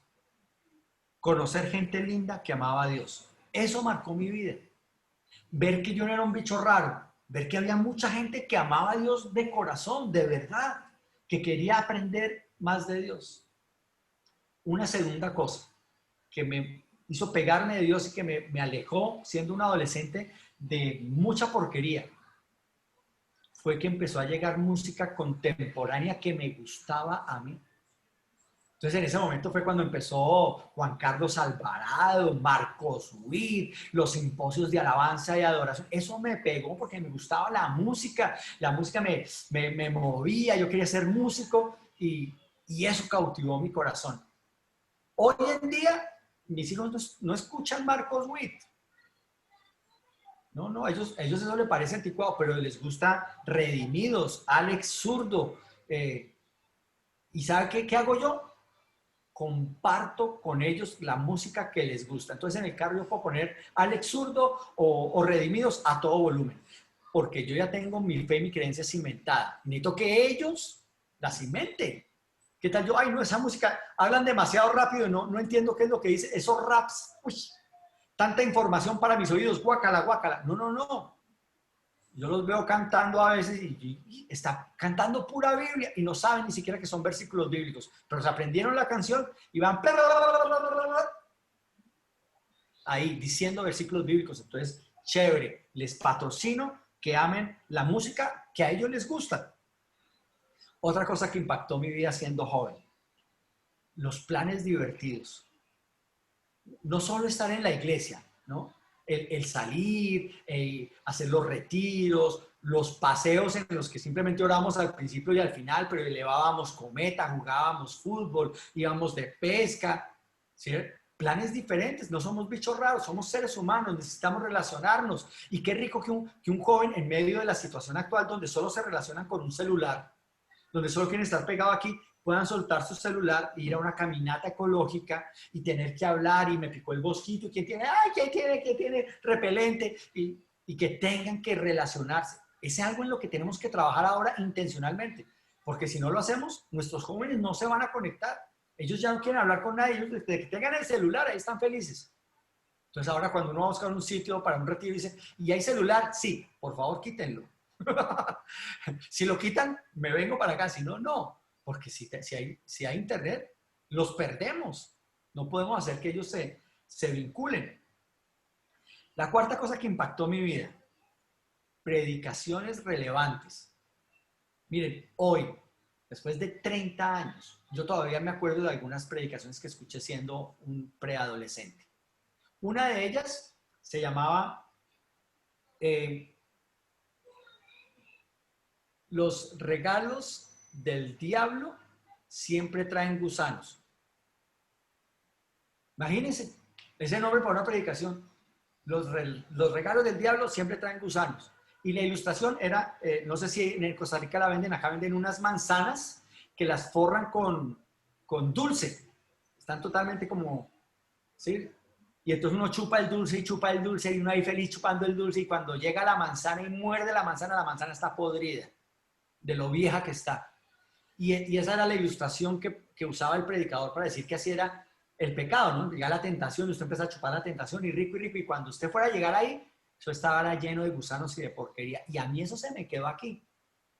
conocer gente linda que amaba a Dios. Eso marcó mi vida. Ver que yo no era un bicho raro, ver que había mucha gente que amaba a Dios de corazón, de verdad, que quería aprender más de Dios. Una segunda cosa que me hizo pegarme de Dios y que me alejó, siendo un adolescente, de mucha porquería, fue que empezó a llegar música contemporánea que me gustaba a mí. Entonces en ese momento fue cuando empezó Juan Carlos Alvarado, Marcos Witt, los simposios de alabanza y adoración. Eso me pegó porque me gustaba la música me movía, yo quería ser músico y eso cautivó mi corazón. Hoy en día mis hijos no escuchan Marcos Witt. No, ellos eso les parece anticuado, pero les gusta Redimidos, Alex Zurdo. ¿Y sabe qué hago yo? Comparto con ellos la música que les gusta. Entonces en el carro yo puedo poner Alex Zurdo o Redimidos a todo volumen, porque yo ya tengo mi fe y mi creencia cimentada. Necesito que ellos la cimenten. ¿Qué tal yo? Ay, no, esa música, hablan demasiado rápido, no entiendo qué es lo que dice. Esos raps, uy, tanta información para mis oídos, guácala, guácala. No. Yo los veo cantando a veces y está cantando pura Biblia y no saben ni siquiera que son versículos bíblicos, pero se aprendieron la canción y van ahí diciendo versículos bíblicos. Entonces, chévere, les patrocino que amen la música que a ellos les gusta. Otra cosa que impactó mi vida siendo joven, los planes divertidos. No solo estar en la iglesia, ¿no? El salir, hacer los retiros, los paseos en los que simplemente orábamos al principio y al final, pero elevábamos cometa, jugábamos fútbol, íbamos de pesca, ¿sí? Planes diferentes, no somos bichos raros, somos seres humanos, necesitamos relacionarnos. Y qué rico que un joven en medio de la situación actual donde solo se relacionan con un celular, donde solo quieren estar pegado aquí, puedan soltar su celular, ir a una caminata ecológica y tener que hablar y me picó el mosquito, ¿quién tiene? ¡Ay, quién tiene repelente! Y que tengan que relacionarse. Es algo en lo que tenemos que trabajar ahora intencionalmente, porque si no lo hacemos, nuestros jóvenes no se van a conectar. Ellos ya no quieren hablar con nadie, ellos desde que tengan el celular, ahí están felices. Entonces ahora cuando uno va a buscar un sitio para un retiro, dice, ¿y hay celular? Sí, por favor quítenlo. Si lo quitan, me vengo para acá, si no, no. Porque si hay internet, los perdemos. No podemos hacer que ellos se vinculen. La cuarta cosa que impactó mi vida, predicaciones relevantes. Miren, hoy, después de 30 años, yo todavía me acuerdo de algunas predicaciones que escuché siendo un preadolescente. Una de ellas se llamaba Los regalos del diablo siempre traen gusanos. Imagínense, ese nombre para una predicación. Los regalos del diablo siempre traen gusanos. Y la ilustración era, no sé si en Costa Rica la venden, acá venden unas manzanas que las forran con dulce. Están totalmente como, ¿sí? Y entonces uno chupa el dulce y uno ahí feliz chupando el dulce y cuando llega la manzana y muerde la manzana está podrida de lo vieja que está. Y esa era la ilustración que usaba el predicador para decir que así era el pecado, ¿no? Llega la tentación y usted empieza a chupar la tentación y rico, y cuando usted fuera a llegar ahí, eso estaba lleno de gusanos y de porquería. Y a mí eso se me quedó aquí,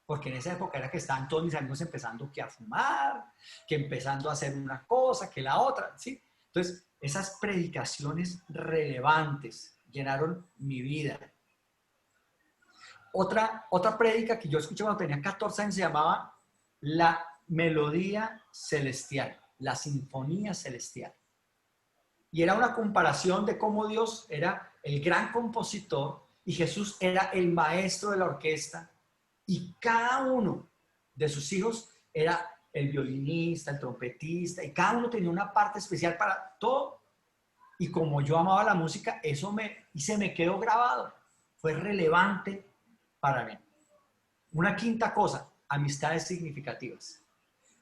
porque en esa época era que estaban todos mis amigos empezando que a fumar, que empezando a hacer una cosa, que la otra, ¿sí? Entonces, esas predicaciones relevantes llenaron mi vida. Otra prédica que yo escuché cuando tenía 14 años se llamaba La Melodía Celestial, la Sinfonía Celestial. Y era una comparación de cómo Dios era el gran compositor y Jesús era el maestro de la orquesta y cada uno de sus hijos era el violinista, el trompetista y cada uno tenía una parte especial para todo. Y como yo amaba la música, se me quedó grabado. Fue relevante para mí. Una quinta cosa, amistades significativas.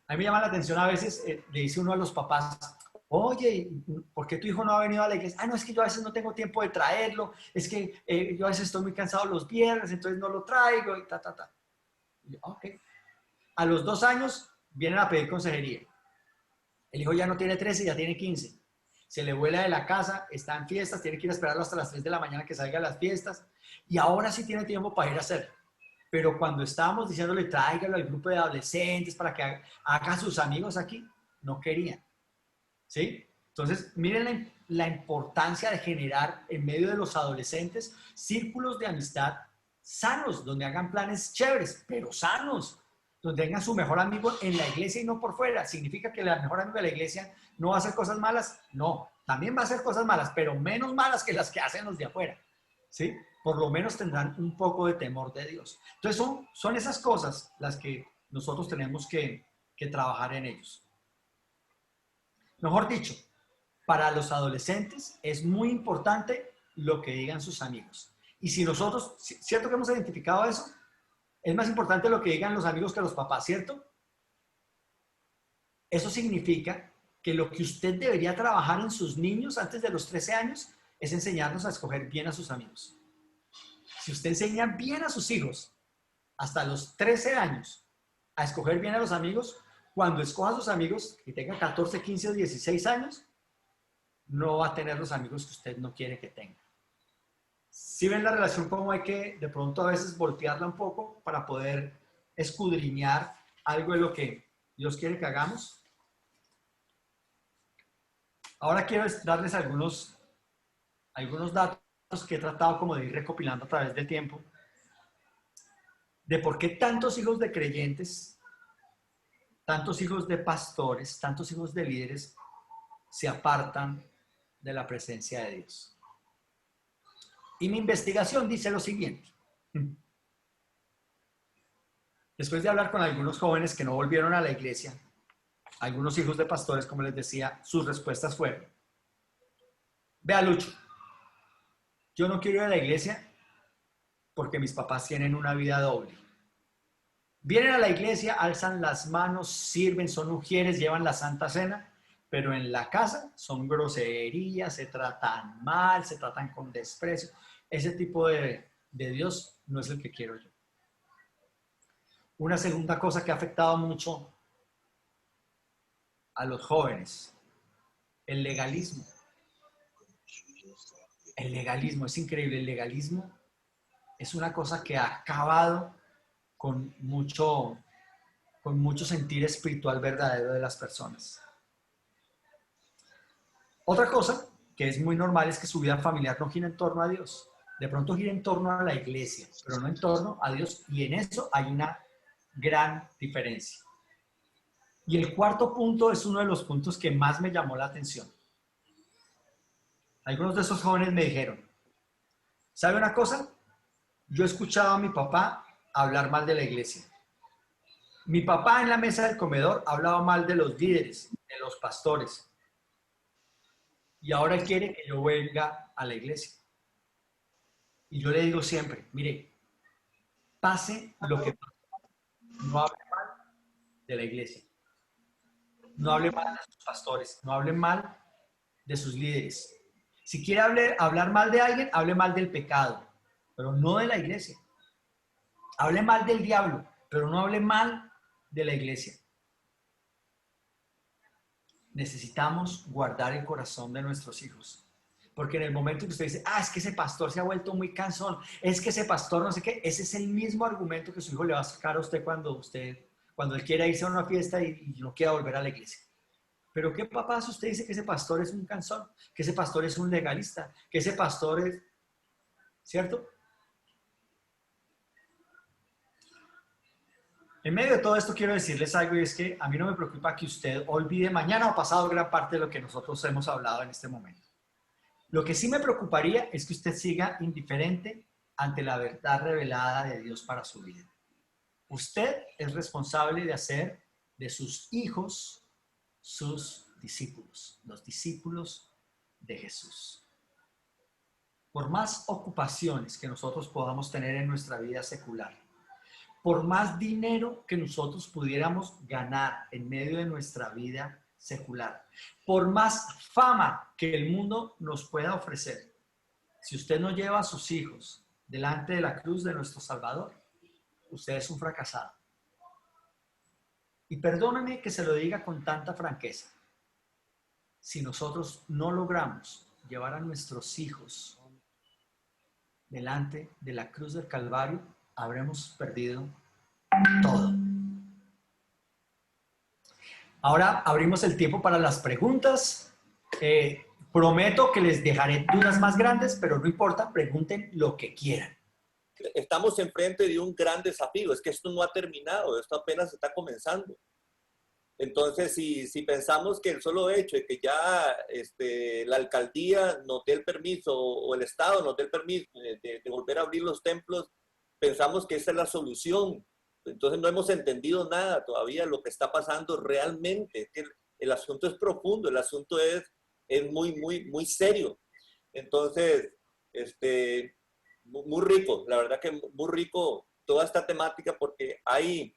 A mí me llama la atención a veces, le dice uno a los papás, oye, ¿por qué tu hijo no ha venido a la iglesia? Ah, no, es que yo a veces no tengo tiempo de traerlo, es que yo a veces estoy muy cansado los viernes, entonces no lo traigo y ta. Y yo, ok. A los 2 años vienen a pedir consejería. El hijo ya no tiene 13, ya tiene 15. Se le vuela de la casa, está en fiestas, tiene que ir a esperarlo hasta las 3 de la mañana que salga a las fiestas y ahora sí tiene tiempo para ir a hacerlo. Pero cuando estábamos diciéndole tráigalo al grupo de adolescentes para que haga sus amigos aquí, no querían. ¿Sí? Entonces, miren la importancia de generar en medio de los adolescentes círculos de amistad sanos, donde hagan planes chéveres, pero sanos, donde tengan su mejor amigo en la iglesia y no por fuera. ¿Significa que el mejor amigo de la iglesia no va a hacer cosas malas? No, también va a hacer cosas malas, pero menos malas que las que hacen los de afuera. ¿Sí? Por lo menos tendrán un poco de temor de Dios. Entonces son esas cosas las que nosotros tenemos que trabajar en ellos. Mejor dicho, para los adolescentes es muy importante lo que digan sus amigos. Y si nosotros, ¿cierto que hemos identificado eso? Es más importante lo que digan los amigos que los papás, ¿cierto? Eso significa que lo que usted debería trabajar en sus niños antes de los 13 años es enseñarlos a escoger bien a sus amigos. Si usted enseña bien a sus hijos hasta los 13 años a escoger bien a los amigos, cuando escoja a sus amigos que tenga 14, 15 o 16 años, no va a tener los amigos que usted no quiere que tenga. Si ven la relación, como hay que de pronto a veces voltearla un poco para poder escudriñar algo de lo que Dios quiere que hagamos. Ahora quiero darles algunos datos que he tratado como de ir recopilando a través del tiempo de por qué tantos hijos de creyentes, tantos hijos de pastores, tantos hijos de líderes se apartan de la presencia de Dios. Y mi investigación dice lo siguiente. Después de hablar con algunos jóvenes que no volvieron a la iglesia, algunos hijos de pastores, como les decía, sus respuestas fueron: vea, Lucho, yo no quiero ir a la iglesia porque mis papás tienen una vida doble. Vienen a la iglesia, alzan las manos, sirven, son ujieres, llevan la Santa Cena, pero en la casa son groserías, se tratan mal, se tratan con desprecio. Ese tipo de Dios no es el que quiero yo. Una segunda cosa que ha afectado mucho a los jóvenes, el legalismo. El legalismo es increíble. El legalismo es una cosa que ha acabado con mucho sentir espiritual verdadero de las personas. Otra cosa que es muy normal es que su vida familiar no gira en torno a Dios. De pronto gira en torno a la iglesia, pero no en torno a Dios. Y en eso hay una gran diferencia. Y el cuarto punto es uno de los puntos que más me llamó la atención. Algunos de esos jóvenes me dijeron, ¿sabe una cosa? Yo escuchaba a mi papá hablar mal de la iglesia. Mi papá en la mesa del comedor hablaba mal de los líderes, de los pastores. Y ahora él quiere que yo venga a la iglesia. Y yo le digo siempre, mire, pase lo que pase, no hable mal de la iglesia. No hable mal de sus pastores, no hable mal de sus líderes. Si quiere hablar mal de alguien, hable mal del pecado, pero no de la iglesia. Hable mal del diablo, pero no hable mal de la iglesia. Necesitamos guardar el corazón de nuestros hijos. Porque en el momento que usted dice, es que ese pastor se ha vuelto muy cansón, es que ese pastor no sé qué, ese es el mismo argumento que su hijo le va a sacar a usted cuando él quiera irse a una fiesta y no quiera volver a la iglesia. Pero ¿qué papá si usted dice que ese pastor es un cansón, que ese pastor es un legalista, que ese pastor es, ¿cierto? En medio de todo esto quiero decirles algo y es que a mí no me preocupa que usted olvide mañana o pasado gran parte de lo que nosotros hemos hablado en este momento. Lo que sí me preocuparía es que usted siga indiferente ante la verdad revelada de Dios para su vida. Usted es responsable de hacer de sus hijos sus discípulos, los discípulos de Jesús. Por más ocupaciones que nosotros podamos tener en nuestra vida secular, por más dinero que nosotros pudiéramos ganar en medio de nuestra vida secular, por más fama que el mundo nos pueda ofrecer, si usted no lleva a sus hijos delante de la cruz de nuestro Salvador, usted es un fracasado. Y perdóneme que se lo diga con tanta franqueza. Si nosotros no logramos llevar a nuestros hijos delante de la cruz del Calvario, habremos perdido todo. Ahora abrimos el tiempo para las preguntas. Prometo que les dejaré dudas más grandes, pero no importa, pregunten lo que quieran. Estamos enfrente de un gran desafío, es que esto no ha terminado, esto apenas está comenzando. Entonces, si pensamos que el solo hecho de que ya la alcaldía nos dé el permiso o el Estado nos dé el permiso de volver a abrir los templos, pensamos que esa es la solución. Entonces no hemos entendido nada todavía de lo que está pasando realmente. El asunto es profundo, el asunto es muy, muy, muy serio. Entonces, muy rico, la verdad que muy rico toda esta temática porque hay...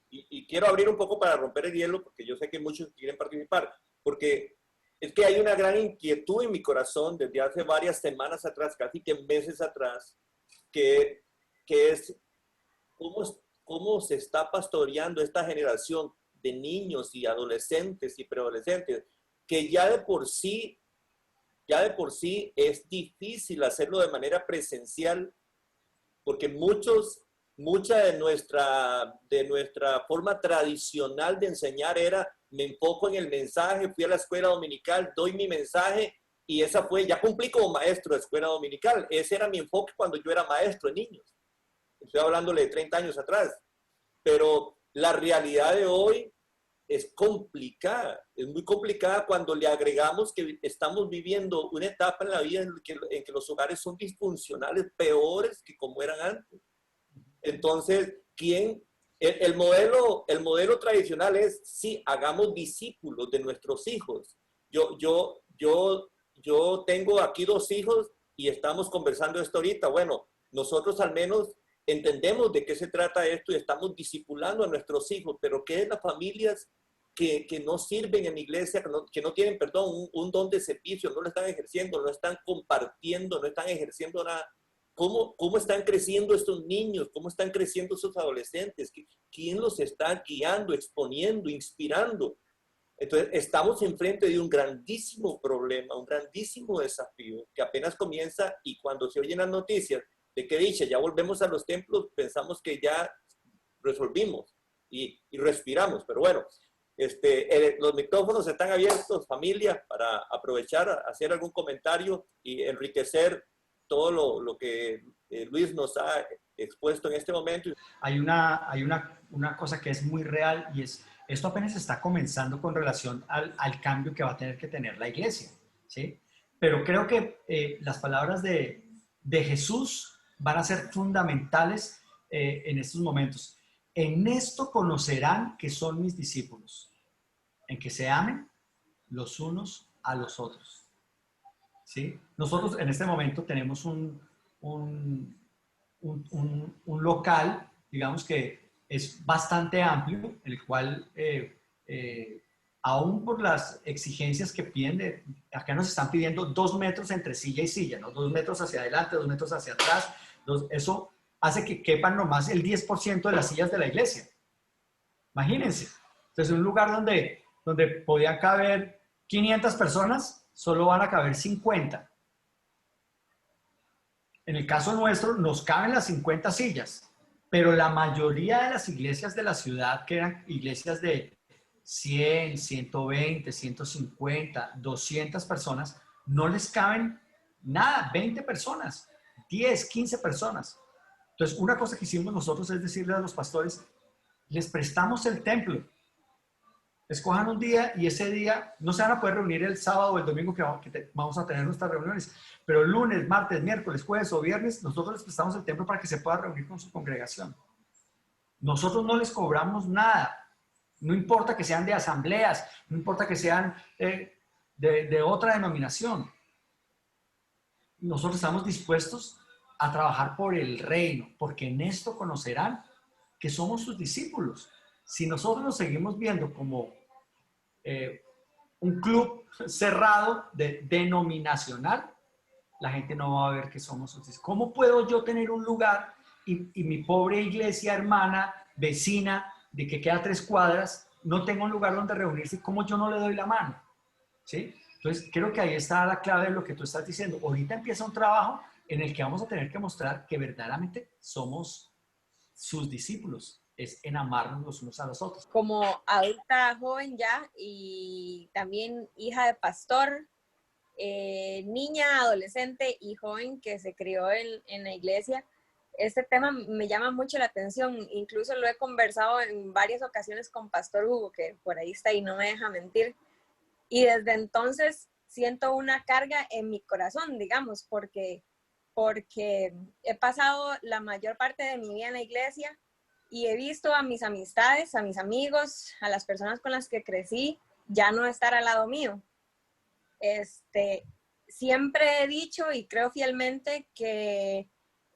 Y quiero abrir un poco para romper el hielo, porque yo sé que muchos quieren participar, porque es que hay una gran inquietud en mi corazón desde hace varias semanas atrás, casi que meses atrás, que es cómo se está pastoreando esta generación de niños y adolescentes y preadolescentes, que ya de por sí es difícil hacerlo de manera presencial, porque mucha de nuestra forma tradicional de enseñar era, me enfoco en el mensaje, fui a la escuela dominical, doy mi mensaje y esa fue, ya cumplí como maestro de escuela dominical. Ese era mi enfoque cuando yo era maestro de niños. Estoy hablándole de 30 años atrás. Pero la realidad de hoy es complicada, es muy complicada cuando le agregamos que estamos viviendo una etapa en la vida en que los hogares son disfuncionales, peores que como eran antes. Entonces, el modelo tradicional es, sí, hagamos discípulos de nuestros hijos. Yo tengo aquí 2 hijos y estamos conversando esto ahorita. Bueno, nosotros al menos entendemos de qué se trata esto y estamos discipulando a nuestros hijos, pero ¿qué es las familias que no sirven en la iglesia, que no tienen, perdón, un don de servicio, no lo están ejerciendo, no están compartiendo, no están ejerciendo nada? ¿Cómo están creciendo estos niños? ¿Cómo están creciendo esos adolescentes? ¿Quién los está guiando, exponiendo, inspirando? Entonces, estamos enfrente de un grandísimo problema, un grandísimo desafío que apenas comienza, y cuando se oyen las noticias de que dice, ya volvemos a los templos, pensamos que ya resolvimos y respiramos. Pero bueno, los micrófonos están abiertos, familia, para aprovechar, hacer algún comentario y enriquecer todo lo que Luis nos ha expuesto en este momento. Hay una cosa que es muy real, y es, esto apenas está comenzando con relación al cambio que va a tener que tener la iglesia, ¿sí? Pero creo que las palabras de Jesús van a ser fundamentales en estos momentos. En esto conocerán que son mis discípulos, en que se amen los unos a los otros, ¿sí? Nosotros en este momento tenemos un local, digamos que es bastante amplio, en el cual, aún por las exigencias que piden, acá nos están pidiendo 2 metros entre silla y silla, ¿no? 2 metros hacia adelante, 2 metros hacia atrás. Eso hace que quepan nomás el 10% de las sillas de la iglesia. Imagínense. Entonces, un lugar donde podían caber 500 personas, solo van a caber 50. En el caso nuestro, nos caben las 50 sillas, pero la mayoría de las iglesias de la ciudad, que eran iglesias de 100, 120, 150, 200 personas, no les caben nada, 20 personas, 10, 15 personas. Entonces, una cosa que hicimos nosotros es decirle a los pastores, les prestamos el templo. Escojan un día, y ese día no se van a poder reunir el sábado o el domingo que vamos a tener nuestras reuniones, pero lunes, martes, miércoles, jueves o viernes nosotros les prestamos el templo para que se pueda reunir con su congregación. Nosotros no les cobramos nada, no importa que sean de asambleas, no importa que sean de otra denominación. Nosotros estamos dispuestos a trabajar por el reino, porque en esto conocerán que somos sus discípulos. Si nosotros nos seguimos viendo como un club cerrado denominacional, la gente no va a ver que somos sus discípulos. ¿Cómo puedo yo tener un lugar y mi pobre iglesia hermana, vecina, de que queda 3 cuadras, no tengo un lugar donde reunirse? ¿Cómo yo no le doy la mano? ¿Sí? Entonces, creo que ahí está la clave de lo que tú estás diciendo. Ahorita empieza un trabajo en el que vamos a tener que mostrar que verdaderamente somos sus discípulos, es en amarnos los unos a los otros. Como adulta joven ya y también hija de pastor, niña, adolescente y joven que se crió en la iglesia, este tema me llama mucho la atención. Incluso lo he conversado en varias ocasiones con Pastor Hugo, que por ahí está y no me deja mentir. Y desde entonces siento una carga en mi corazón, digamos, porque he pasado la mayor parte de mi vida en la iglesia y he visto a mis amistades, a mis amigos, a las personas con las que crecí, ya no estar al lado mío. Siempre he dicho y creo fielmente que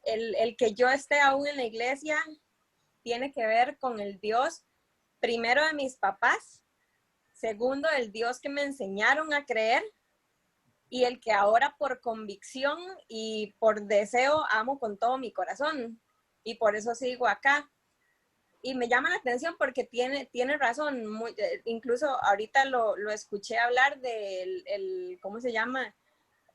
el que yo esté aún en la iglesia tiene que ver con el Dios, primero de mis papás, segundo, el Dios que me enseñaron a creer, y el que ahora por convicción y por deseo amo con todo mi corazón. Y por eso sigo acá. Y me llama la atención porque tiene razón. Incluso ahorita lo escuché hablar del ¿cómo se llama?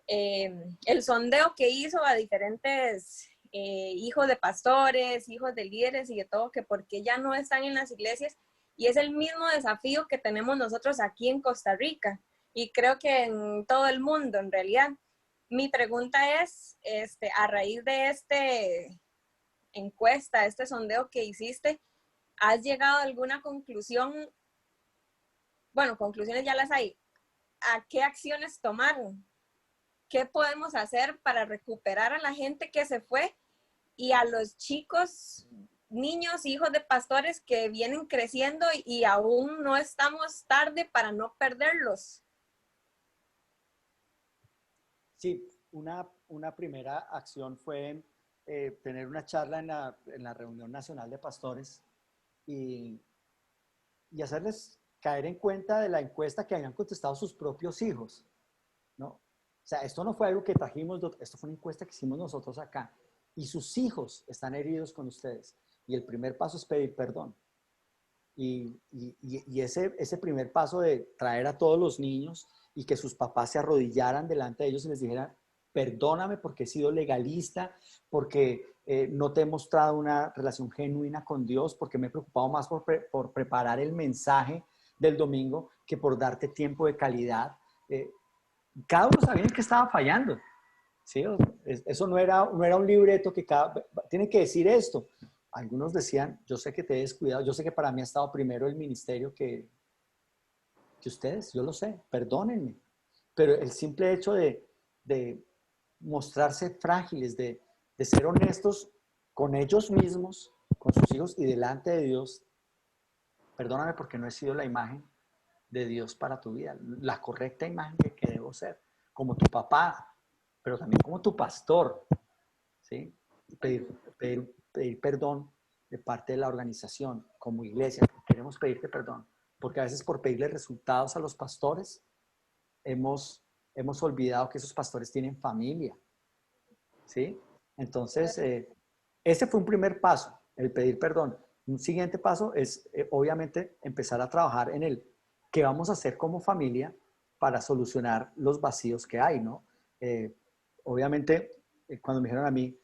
El sondeo que hizo a diferentes hijos de pastores, hijos de líderes y de todo, que por qué ya no están en las iglesias. Y es el mismo desafío que tenemos nosotros aquí en Costa Rica. Y creo que en todo el mundo, en realidad. Mi pregunta es, a raíz de este encuesta, este sondeo que hiciste, ¿has llegado a alguna conclusión? Bueno, conclusiones ya las hay. ¿A qué acciones tomaron? ¿Qué podemos hacer para recuperar a la gente que se fue y a los chicos, niños, hijos de pastores que vienen creciendo y aún no estamos tarde para no perderlos? Sí, una primera acción fue tener una charla en la reunión nacional de pastores y hacerles caer en cuenta de la encuesta que habían contestado sus propios hijos, ¿no? O sea, esto no fue algo que trajimos, esto fue una encuesta que hicimos nosotros acá. Y sus hijos están heridos con ustedes. Y el primer paso es pedir perdón. Y ese primer paso de traer a todos los niños y que sus papás se arrodillaran delante de ellos y les dijeran, perdóname porque he sido legalista, porque no te he mostrado una relación genuina con Dios, porque me he preocupado más por preparar el mensaje del domingo que por darte tiempo de calidad. Cada uno sabía en qué estaba fallando. ¿Sí? Eso no era un libreto que tiene que decir esto. Algunos decían, yo sé que te he descuidado, yo sé que para mí ha estado primero el ministerio que ustedes, yo lo sé, perdónenme. Pero el simple hecho de mostrarse frágiles, de ser honestos con ellos mismos, con sus hijos y delante de Dios, perdóname porque no he sido la imagen de Dios para tu vida, la correcta imagen que debo ser, como tu papá, pero también como tu pastor, ¿sí? Pedir perdón de parte de la organización, como iglesia, queremos pedirte perdón, porque a veces por pedirle resultados a los pastores, hemos olvidado que esos pastores tienen familia, ¿sí? Entonces, ese fue un primer paso, el pedir perdón. Un siguiente paso es, obviamente, empezar a trabajar en el qué vamos a hacer como familia para solucionar los vacíos que hay, ¿no? Obviamente, cuando me dijeron a mí,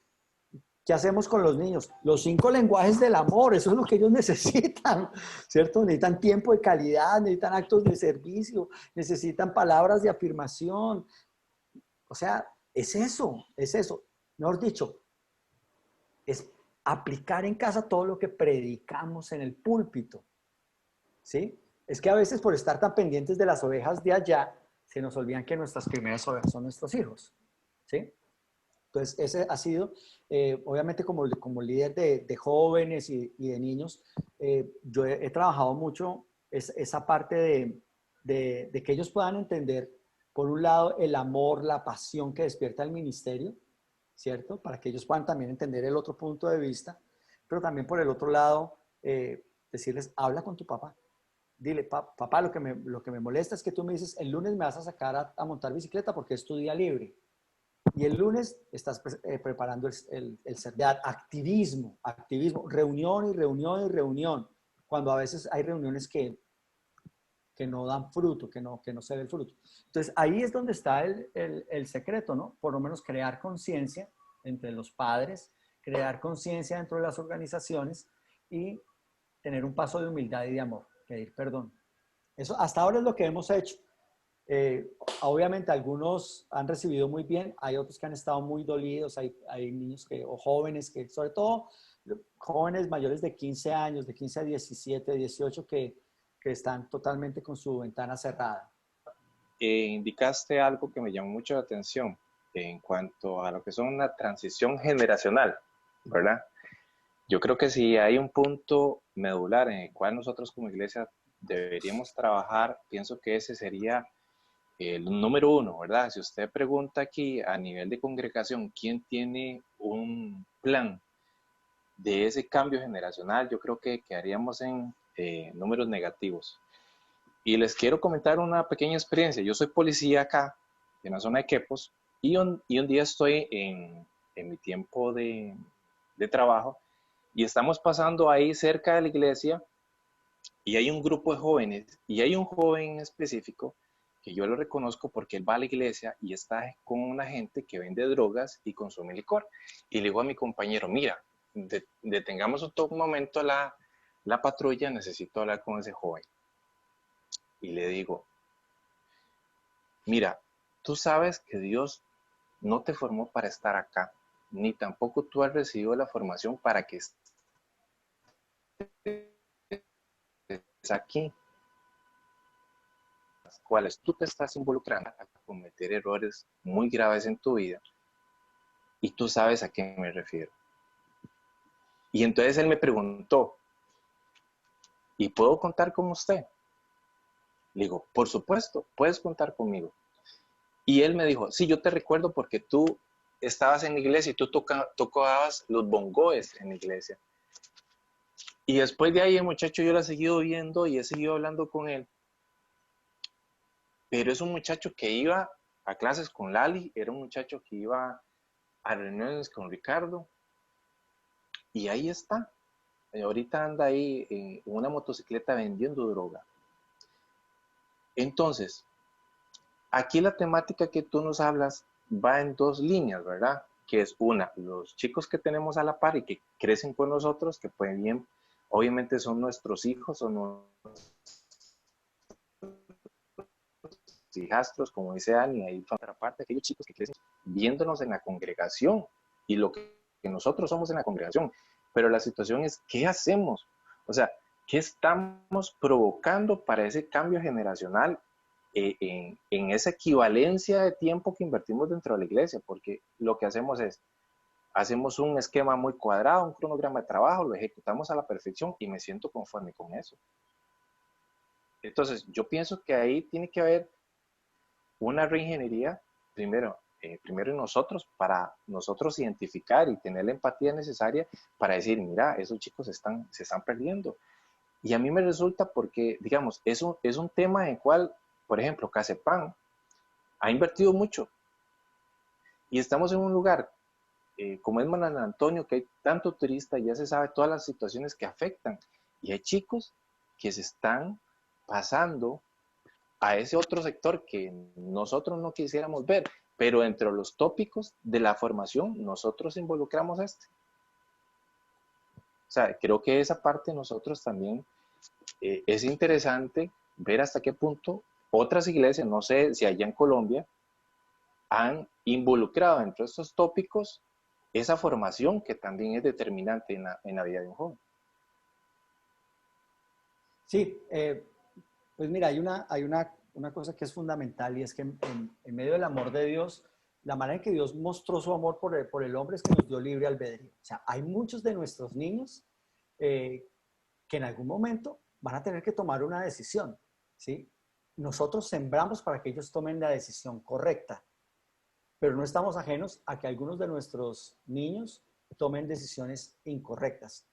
¿qué hacemos con los niños? Los 5 lenguajes del amor, eso es lo que ellos necesitan, ¿cierto? Necesitan tiempo de calidad, necesitan actos de servicio, necesitan palabras de afirmación. O sea, es eso, es eso. Mejor dicho, es aplicar en casa todo lo que predicamos en el púlpito, ¿sí? Es que a veces por estar tan pendientes de las ovejas de allá, se nos olvidan que nuestras primeras ovejas son nuestros hijos, ¿sí? Entonces, ese ha sido, obviamente como líder de jóvenes y de niños, yo he trabajado mucho esa parte de que ellos puedan entender, por un lado, el amor, la pasión que despierta el ministerio, ¿cierto? Para que ellos puedan también entender el otro punto de vista, pero también por el otro lado, decirles, habla con tu papá. Dile, papá, lo que me molesta es que tú me dices, el lunes me vas a sacar a montar bicicleta porque es tu día libre. Y el lunes estás preparando el ser de activismo, reunión y reunión y reunión, cuando a veces hay reuniones que no dan fruto, que no se ve el fruto. Entonces ahí es donde está el secreto, ¿no? Por lo menos crear conciencia entre los padres, crear conciencia dentro de las organizaciones y tener un paso de humildad y de amor, pedir perdón. Eso hasta ahora es lo que hemos hecho. Obviamente algunos han recibido muy bien, hay otros que han estado muy dolidos, hay niños o jóvenes que, sobre todo jóvenes mayores de 15 años, de 15 a 17, 18, que están totalmente con su ventana cerrada. Indicaste algo que me llamó mucho la atención en cuanto a lo que son una transición generacional, ¿verdad? Yo creo que si hay un punto medular en el cual nosotros como iglesia deberíamos trabajar, pienso que ese sería el número 1, ¿verdad? Si usted pregunta aquí a nivel de congregación, ¿quién tiene un plan de ese cambio generacional? Yo creo que quedaríamos en números negativos. Y les quiero comentar una pequeña experiencia. Yo soy policía acá, en la zona de Quepos, y un día estoy en mi tiempo de trabajo, y estamos pasando ahí cerca de la iglesia, y hay un grupo de jóvenes, y hay un joven en específico que yo lo reconozco porque él va a la iglesia y está con una gente que vende drogas y consume licor. Y le digo a mi compañero, mira, detengamos un momento la patrulla, necesito hablar con ese joven. Y le digo, mira, tú sabes que Dios no te formó para estar acá, ni tampoco tú has recibido la formación para que estés aquí, las cuales tú te estás involucrando a cometer errores muy graves en tu vida, y tú sabes a qué me refiero. Y entonces él me preguntó, ¿y puedo contar con usted? Le digo, por supuesto, puedes contar conmigo. Y él me dijo, sí, yo te recuerdo porque tú estabas en la iglesia y tú tocabas los bongoes en la iglesia. Y después de ahí el muchacho yo lo he seguido viendo y he seguido hablando con él. Pero es un muchacho que iba a clases con Lali, era un muchacho que iba a reuniones con Ricardo. Y ahí está. Ahorita anda ahí en una motocicleta vendiendo droga. Entonces, aquí la temática que tú nos hablas va en dos líneas, ¿verdad? Que es una, los chicos que tenemos a la par y que crecen con nosotros, que pueden bien, obviamente son nuestros hijos o nuestros hijastros, como dice Dani, ahí por otra parte, aquellos chicos que crecen viéndonos en la congregación y lo que nosotros somos en la congregación. Pero la situación es, ¿qué hacemos? O sea, ¿qué estamos provocando para ese cambio generacional en esa equivalencia de tiempo que invertimos dentro de la iglesia? Porque lo que hacemos es, hacemos un esquema muy cuadrado, un cronograma de trabajo, lo ejecutamos a la perfección y me siento conforme con eso. Entonces, yo pienso que ahí tiene que haber una reingeniería, primero en nosotros, para nosotros identificar y tener la empatía necesaria para decir, mira, esos chicos se están perdiendo. Y a mí me resulta porque, digamos, es un tema en el cual, por ejemplo, Casepan ha invertido mucho. Y estamos en un lugar como es San Antonio, que hay tanto turista, ya se sabe todas las situaciones que afectan. Y hay chicos que se están pasando a ese otro sector que nosotros no quisiéramos ver, pero entre los tópicos de la formación nosotros involucramos este. O sea, creo que esa parte nosotros también es interesante ver hasta qué punto otras iglesias, no sé si allá en Colombia, han involucrado dentro de estos tópicos esa formación que también es determinante en la vida de un joven. Sí, pues mira, hay una cosa que es fundamental y es que en medio del amor de Dios, la manera en que Dios mostró su amor por el hombre es que nos dio libre albedrío. O sea, hay muchos de nuestros niños que en algún momento van a tener que tomar una decisión, ¿sí? Nosotros sembramos para que ellos tomen la decisión correcta, pero no estamos ajenos a que algunos de nuestros niños tomen decisiones incorrectas.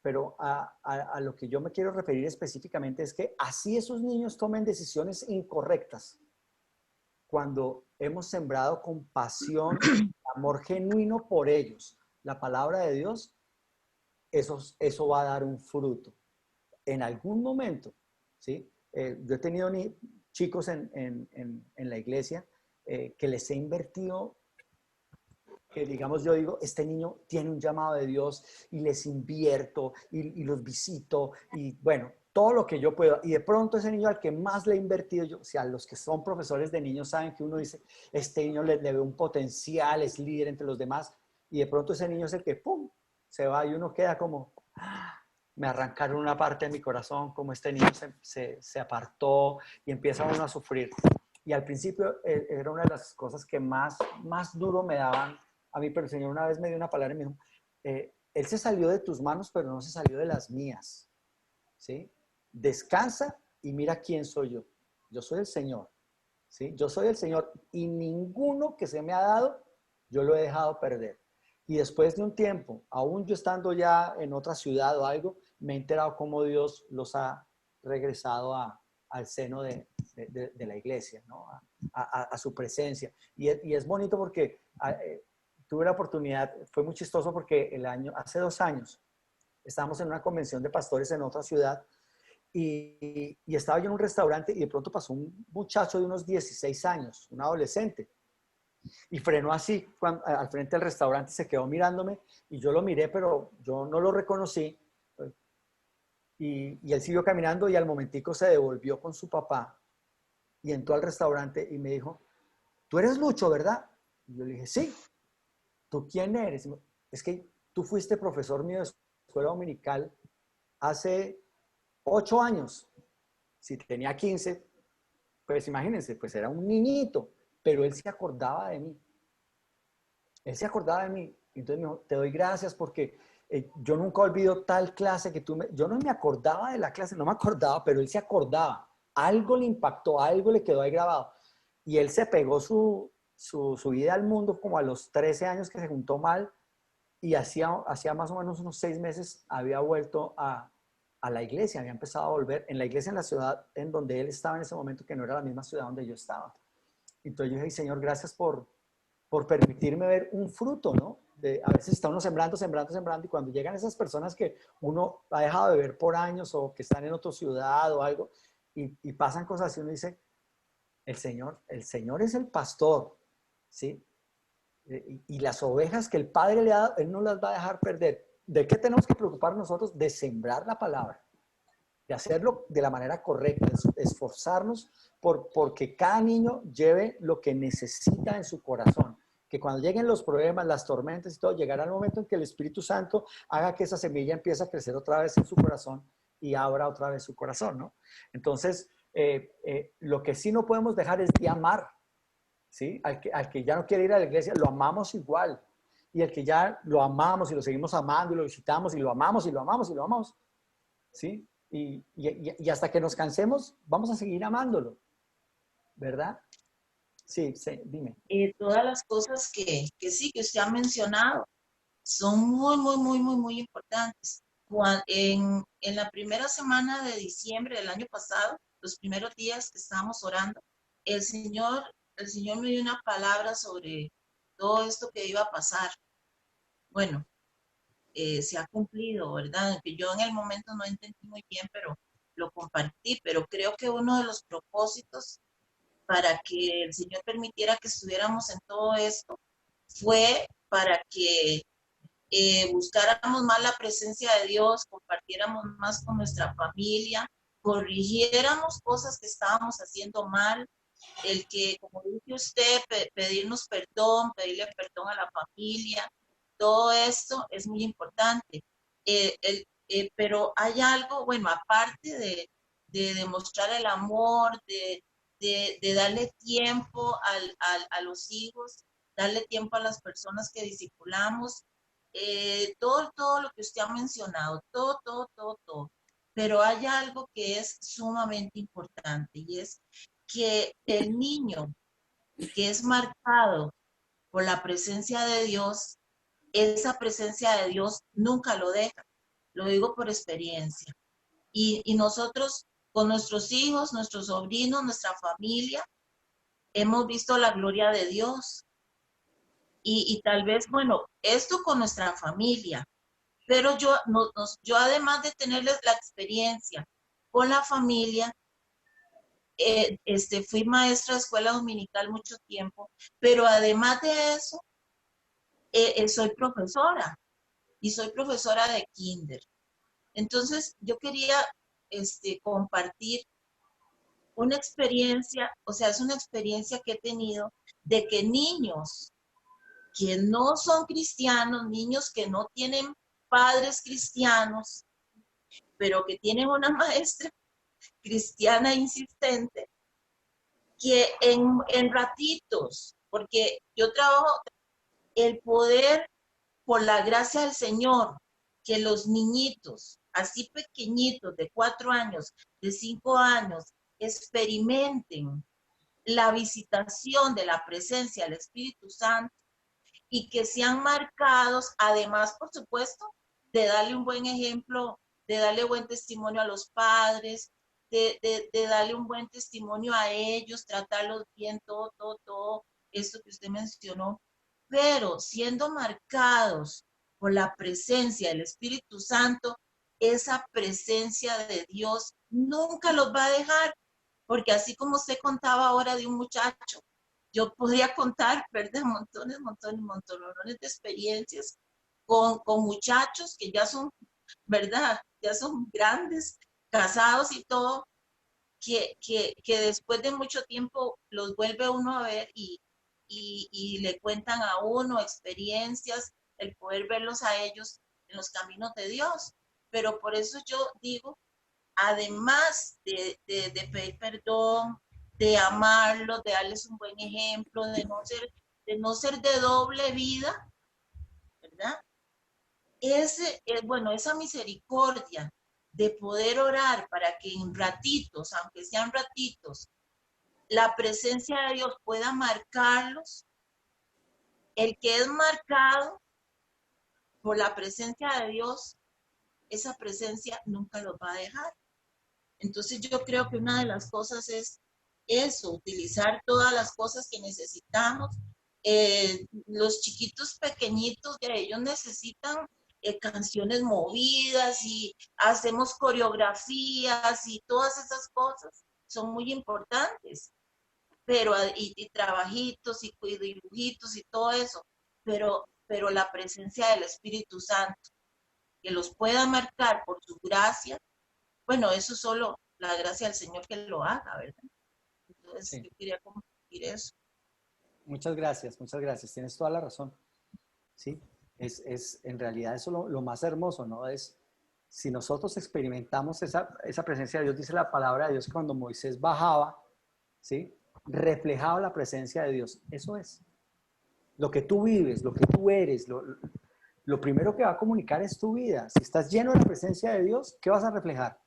Pero a lo que yo me quiero referir específicamente es que así esos niños tomen decisiones incorrectas, cuando hemos sembrado con pasión, amor genuino por ellos, la palabra de Dios, eso va a dar un fruto. En algún momento, ¿sí? Yo he tenido chicos en la iglesia que les he invertido, que digamos yo digo, este niño tiene un llamado de Dios y les invierto y los visito y bueno, todo lo que yo puedo. Y de pronto ese niño al que más le he invertido yo, o sea, los que son profesores de niños saben que uno dice, este niño le ve un potencial, es líder entre los demás y de pronto ese niño es el que, ¡pum!, se va y uno queda como, me arrancaron una parte de mi corazón, como este niño se apartó y empieza uno a sufrir. Y al principio era una de las cosas que más duro me daban a mí, pero el Señor una vez me dio una palabra y me dijo, Él se salió de tus manos, pero no se salió de las mías, ¿sí? Descansa y mira quién soy yo. Yo soy el Señor, ¿sí? Yo soy el Señor y ninguno que se me ha dado, yo lo he dejado perder. Y después de un tiempo, aún yo estando ya en otra ciudad o algo, me he enterado cómo Dios los ha regresado al seno de la iglesia, ¿no? A su presencia. Y es bonito porque tuve la oportunidad, fue muy chistoso porque hace 2 años, estábamos en una convención de pastores en otra ciudad y estaba yo en un restaurante y de pronto pasó un muchacho de unos 16 años, un adolescente, y frenó así al frente del restaurante, se quedó mirándome y yo lo miré, pero yo no lo reconocí. Y él siguió caminando y al momentico se devolvió con su papá y entró al restaurante y me dijo, ¿tú eres Lucho, verdad? Y yo le dije, sí. ¿Tú quién eres? Es que tú fuiste profesor mío de escuela dominical hace 8 años. Si tenía 15, pues imagínense, pues era un niñito, pero él se acordaba de mí. Él se acordaba de mí. Entonces me dijo, te doy gracias porque yo nunca olvido tal clase que yo no me acordaba de la clase, no me acordaba, pero él se acordaba. Algo le impactó, algo le quedó ahí grabado. Y él se pegó su su vida al mundo como a los 13 años que se juntó mal y hacía más o menos unos 6 meses había vuelto a la iglesia, había empezado a volver en la iglesia en la ciudad en donde él estaba en ese momento, que no era la misma ciudad donde yo estaba. Entonces yo dije, Señor, gracias por permitirme ver un fruto, ¿no? A veces está uno sembrando, sembrando, sembrando, y cuando llegan esas personas que uno ha dejado de ver por años o que están en otra ciudad o algo, y pasan cosas así, uno dice, el Señor es el pastor, ¿sí? Y las ovejas que el Padre le ha dado, Él no las va a dejar perder. ¿De qué tenemos que preocupar nosotros? De sembrar la palabra, de hacerlo de la manera correcta, de esforzarnos porque cada niño lleve lo que necesita en su corazón. Que cuando lleguen los problemas, las tormentas y todo, llegará el momento en que el Espíritu Santo haga que esa semilla empiece a crecer otra vez en su corazón y abra otra vez su corazón, ¿no? Entonces, lo que sí no podemos dejar es de amar, ¿sí? Al que ya no quiere ir a la iglesia, lo amamos igual. Y el que ya lo amamos y lo seguimos amando y lo visitamos y lo amamos y lo amamos y lo amamos, ¿sí? Y hasta que nos cansemos, vamos a seguir amándolo, ¿verdad? Sí, sí, dime. Todas las cosas que sí, que usted ha mencionado, son muy, muy, muy, muy, muy importantes. En la primera semana de diciembre del año pasado, los primeros días que estábamos orando, el Señor me dio una palabra sobre todo esto que iba a pasar. Bueno, se ha cumplido, ¿verdad? Que yo en el momento no entendí muy bien, pero lo compartí, pero creo que uno de los propósitos para que el Señor permitiera que estuviéramos en todo esto fue para que buscáramos más la presencia de Dios, compartiéramos más con nuestra familia, corrigiéramos cosas que estábamos haciendo mal, el que, como dice usted, pedirnos perdón, pedirle perdón a la familia, todo esto es muy importante. Pero hay algo, bueno, aparte de demostrar el amor, de darle tiempo a los hijos, darle tiempo a las personas que discipulamos, todo lo que usted ha mencionado, todo. Pero hay algo que es sumamente importante y es que el niño que es marcado por la presencia de Dios, esa presencia de Dios nunca lo deja. Lo digo por experiencia. Y nosotros con nuestros hijos, nuestros sobrinos, nuestra familia, hemos visto la gloria de Dios. Y tal vez, bueno, esto con nuestra familia, pero yo además de tenerles la experiencia con la familia, fui maestra de escuela dominical mucho tiempo, pero además de eso, soy profesora y soy profesora de kinder. Entonces, yo quería compartir una experiencia, o sea, es una experiencia que he tenido de que niños que no son cristianos, niños que no tienen padres cristianos, pero que tienen una maestra cristiana insistente, que en ratitos, porque yo trabajo el poder por la gracia del Señor, que los niñitos, así pequeñitos, de 4 años, de 5 años, experimenten la visitación de la presencia del Espíritu Santo y que sean marcados, además, por supuesto, de darle un buen ejemplo, de darle buen testimonio a los padres, de darle un buen testimonio a ellos, tratarlos bien, todo esto que usted mencionó, pero siendo marcados por la presencia del Espíritu Santo, esa presencia de Dios nunca los va a dejar, porque así como usted contaba ahora de un muchacho, yo podría contar, ¿verdad? Montones de experiencias con muchachos que ya son, ¿verdad? Ya son grandes, casados y todo, que después de mucho tiempo los vuelve uno a ver y le cuentan a uno experiencias, el poder verlos a ellos en los caminos de Dios. Pero por eso yo digo, además de pedir perdón, de amarlos, de darles un buen ejemplo, de no ser de doble vida, ¿verdad? Esa misericordia de poder orar para que en ratitos, aunque sean ratitos, la presencia de Dios pueda marcarlos, El que es marcado por la presencia de Dios, esa presencia nunca los va a dejar. Entonces yo creo que una de las cosas es eso, utilizar todas las cosas que necesitamos. Los chiquitos pequeñitos de ellos necesitan canciones movidas y hacemos coreografías y todas esas cosas son muy importantes, pero y trabajitos y dibujitos y todo eso, pero la presencia del Espíritu Santo, que los pueda marcar por su gracia, bueno, eso solo la gracia del Señor que lo haga, ¿verdad? Entonces, Sí. yo quería compartir eso. Muchas gracias, tienes toda la razón. Sí, en realidad eso lo más hermoso, ¿no? Es si nosotros experimentamos esa presencia de Dios, dice la palabra de Dios que cuando Moisés bajaba, ¿sí? Reflejaba la presencia de Dios. Eso es. Lo que tú vives, lo que tú eres, lo primero que va a comunicar es tu vida. Si estás lleno de la presencia de Dios, ¿qué vas a reflejar?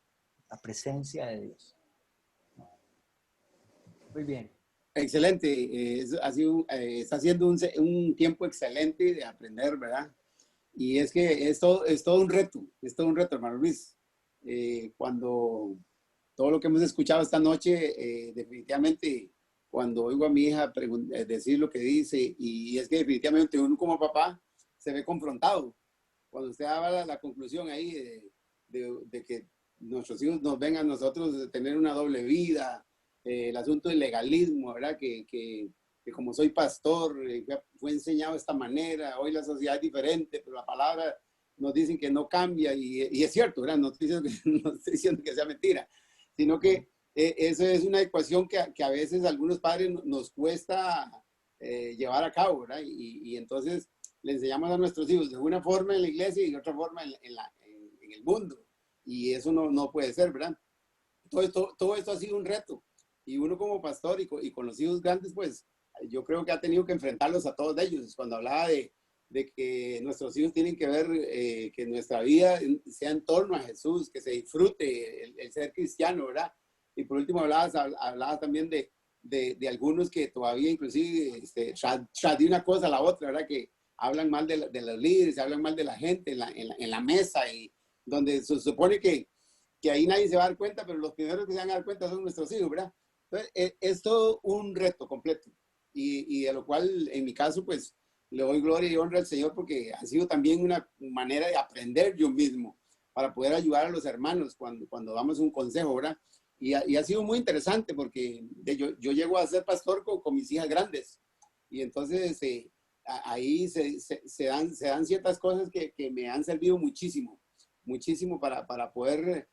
La presencia de Dios. Muy bien. Excelente. Está siendo un tiempo excelente de aprender, ¿verdad? Y es que es todo un reto, hermano Luis. Cuando todo lo que hemos escuchado esta noche, definitivamente, cuando oigo a mi hija decir lo que dice, y es que definitivamente uno como papá se ve confrontado. Cuando usted habla la conclusión ahí de que nuestros hijos nos ven a nosotros de tener una doble vida, el asunto del legalismo, ¿verdad? Que como soy pastor, fue enseñado de esta manera, hoy la sociedad es diferente, pero la palabra nos dicen que no cambia, y es cierto, ¿verdad? No estoy diciendo que sea mentira, sino que eso es una ecuación que a veces a algunos padres nos cuesta llevar a cabo, ¿verdad? Y entonces le enseñamos a nuestros hijos de una forma en la iglesia y de otra forma en el mundo, y eso no puede ser, ¿verdad? Todo esto ha sido un reto, y uno como pastor y con los hijos grandes, pues yo creo que ha tenido que enfrentarlos a todos ellos. Cuando hablaba de que nuestros hijos tienen que ver que nuestra vida sea en torno a Jesús, que se disfrute el ser cristiano, ¿verdad? Y por último hablabas también de algunos que todavía inclusive tras de una cosa a la otra, ¿verdad? Que hablan mal de los líderes, hablan mal de la gente en la mesa, y donde se supone que ahí nadie se va a dar cuenta, pero los primeros que se van a dar cuenta son nuestros hijos, ¿verdad? Entonces, es todo un reto completo, y de lo cual, en mi caso, pues, le doy gloria y honra al Señor, porque ha sido también una manera de aprender yo mismo, para poder ayudar a los hermanos cuando damos un consejo, ¿verdad? Y ha sido muy interesante, porque yo llego a ser pastor con mis hijas grandes, y entonces ahí se dan ciertas cosas que me han servido muchísimo para poder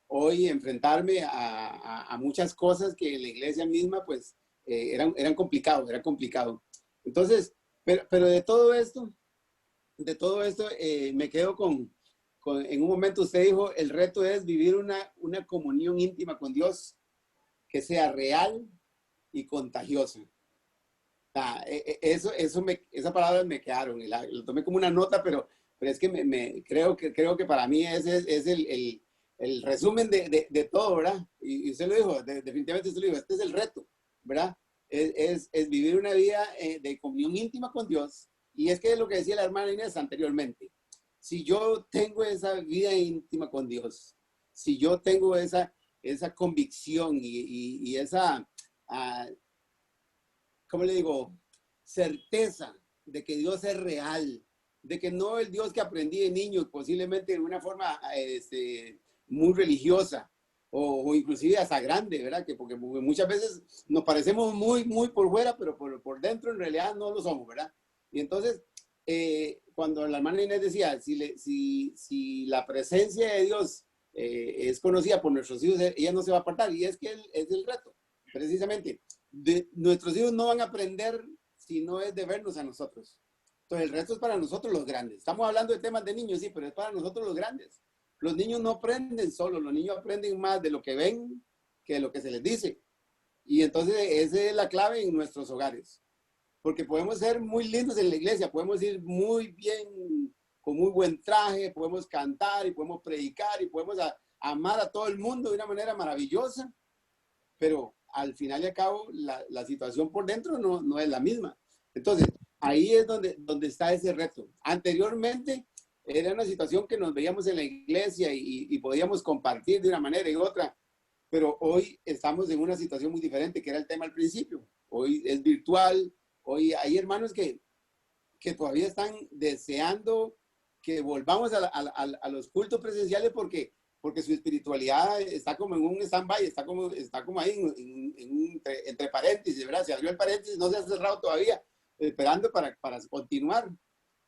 hoy enfrentarme a muchas cosas que en la iglesia misma pues eran complicado. Entonces, pero de todo esto me quedo en un momento usted dijo, el reto es vivir una comunión íntima con Dios que sea real y contagiosa. Esas palabras me quedaron, y lo tomé como una nota, pero es que creo que para mí ese es el resumen de todo, ¿verdad? Y usted lo dijo, definitivamente usted lo dijo, este es el reto, ¿verdad? Es vivir una vida de comunión íntima con Dios. Y es que es lo que decía la hermana Inés anteriormente. Si yo tengo esa vida íntima con Dios, si yo tengo esa convicción y esa, ¿cómo le digo? Certeza de que Dios es real, de que no el Dios que aprendí de niño, posiblemente de una forma muy religiosa o inclusive hasta grande, ¿verdad? Porque muchas veces nos parecemos muy por fuera, pero por dentro en realidad no lo somos, ¿verdad? Y entonces, cuando la hermana Inés decía, si la presencia de Dios es conocida por nuestros hijos, ella no se va a apartar, y es que es el reto, precisamente. Nuestros hijos no van a aprender si no es de vernos a nosotros. Entonces, el resto es para nosotros los grandes. Estamos hablando de temas de niños, sí, pero es para nosotros los grandes. Los niños no aprenden solos, los niños aprenden más de lo que ven que de lo que se les dice. Y entonces, esa es la clave en nuestros hogares. Porque podemos ser muy lindos en la iglesia, podemos ir muy bien, con muy buen traje, podemos cantar y podemos predicar y podemos amar a todo el mundo de una manera maravillosa, pero al final y al cabo la situación por dentro no es la misma. Entonces, ahí es donde está ese reto. Anteriormente era una situación que nos veíamos en la iglesia y podíamos compartir de una manera y otra, pero hoy estamos en una situación muy diferente, que era el tema al principio. Hoy es virtual, hoy hay hermanos que todavía están deseando que volvamos a los cultos presenciales porque su espiritualidad está como en un stand-by, está como ahí entre paréntesis, ¿verdad? Se abrió el paréntesis, no se ha cerrado todavía, esperando para continuar,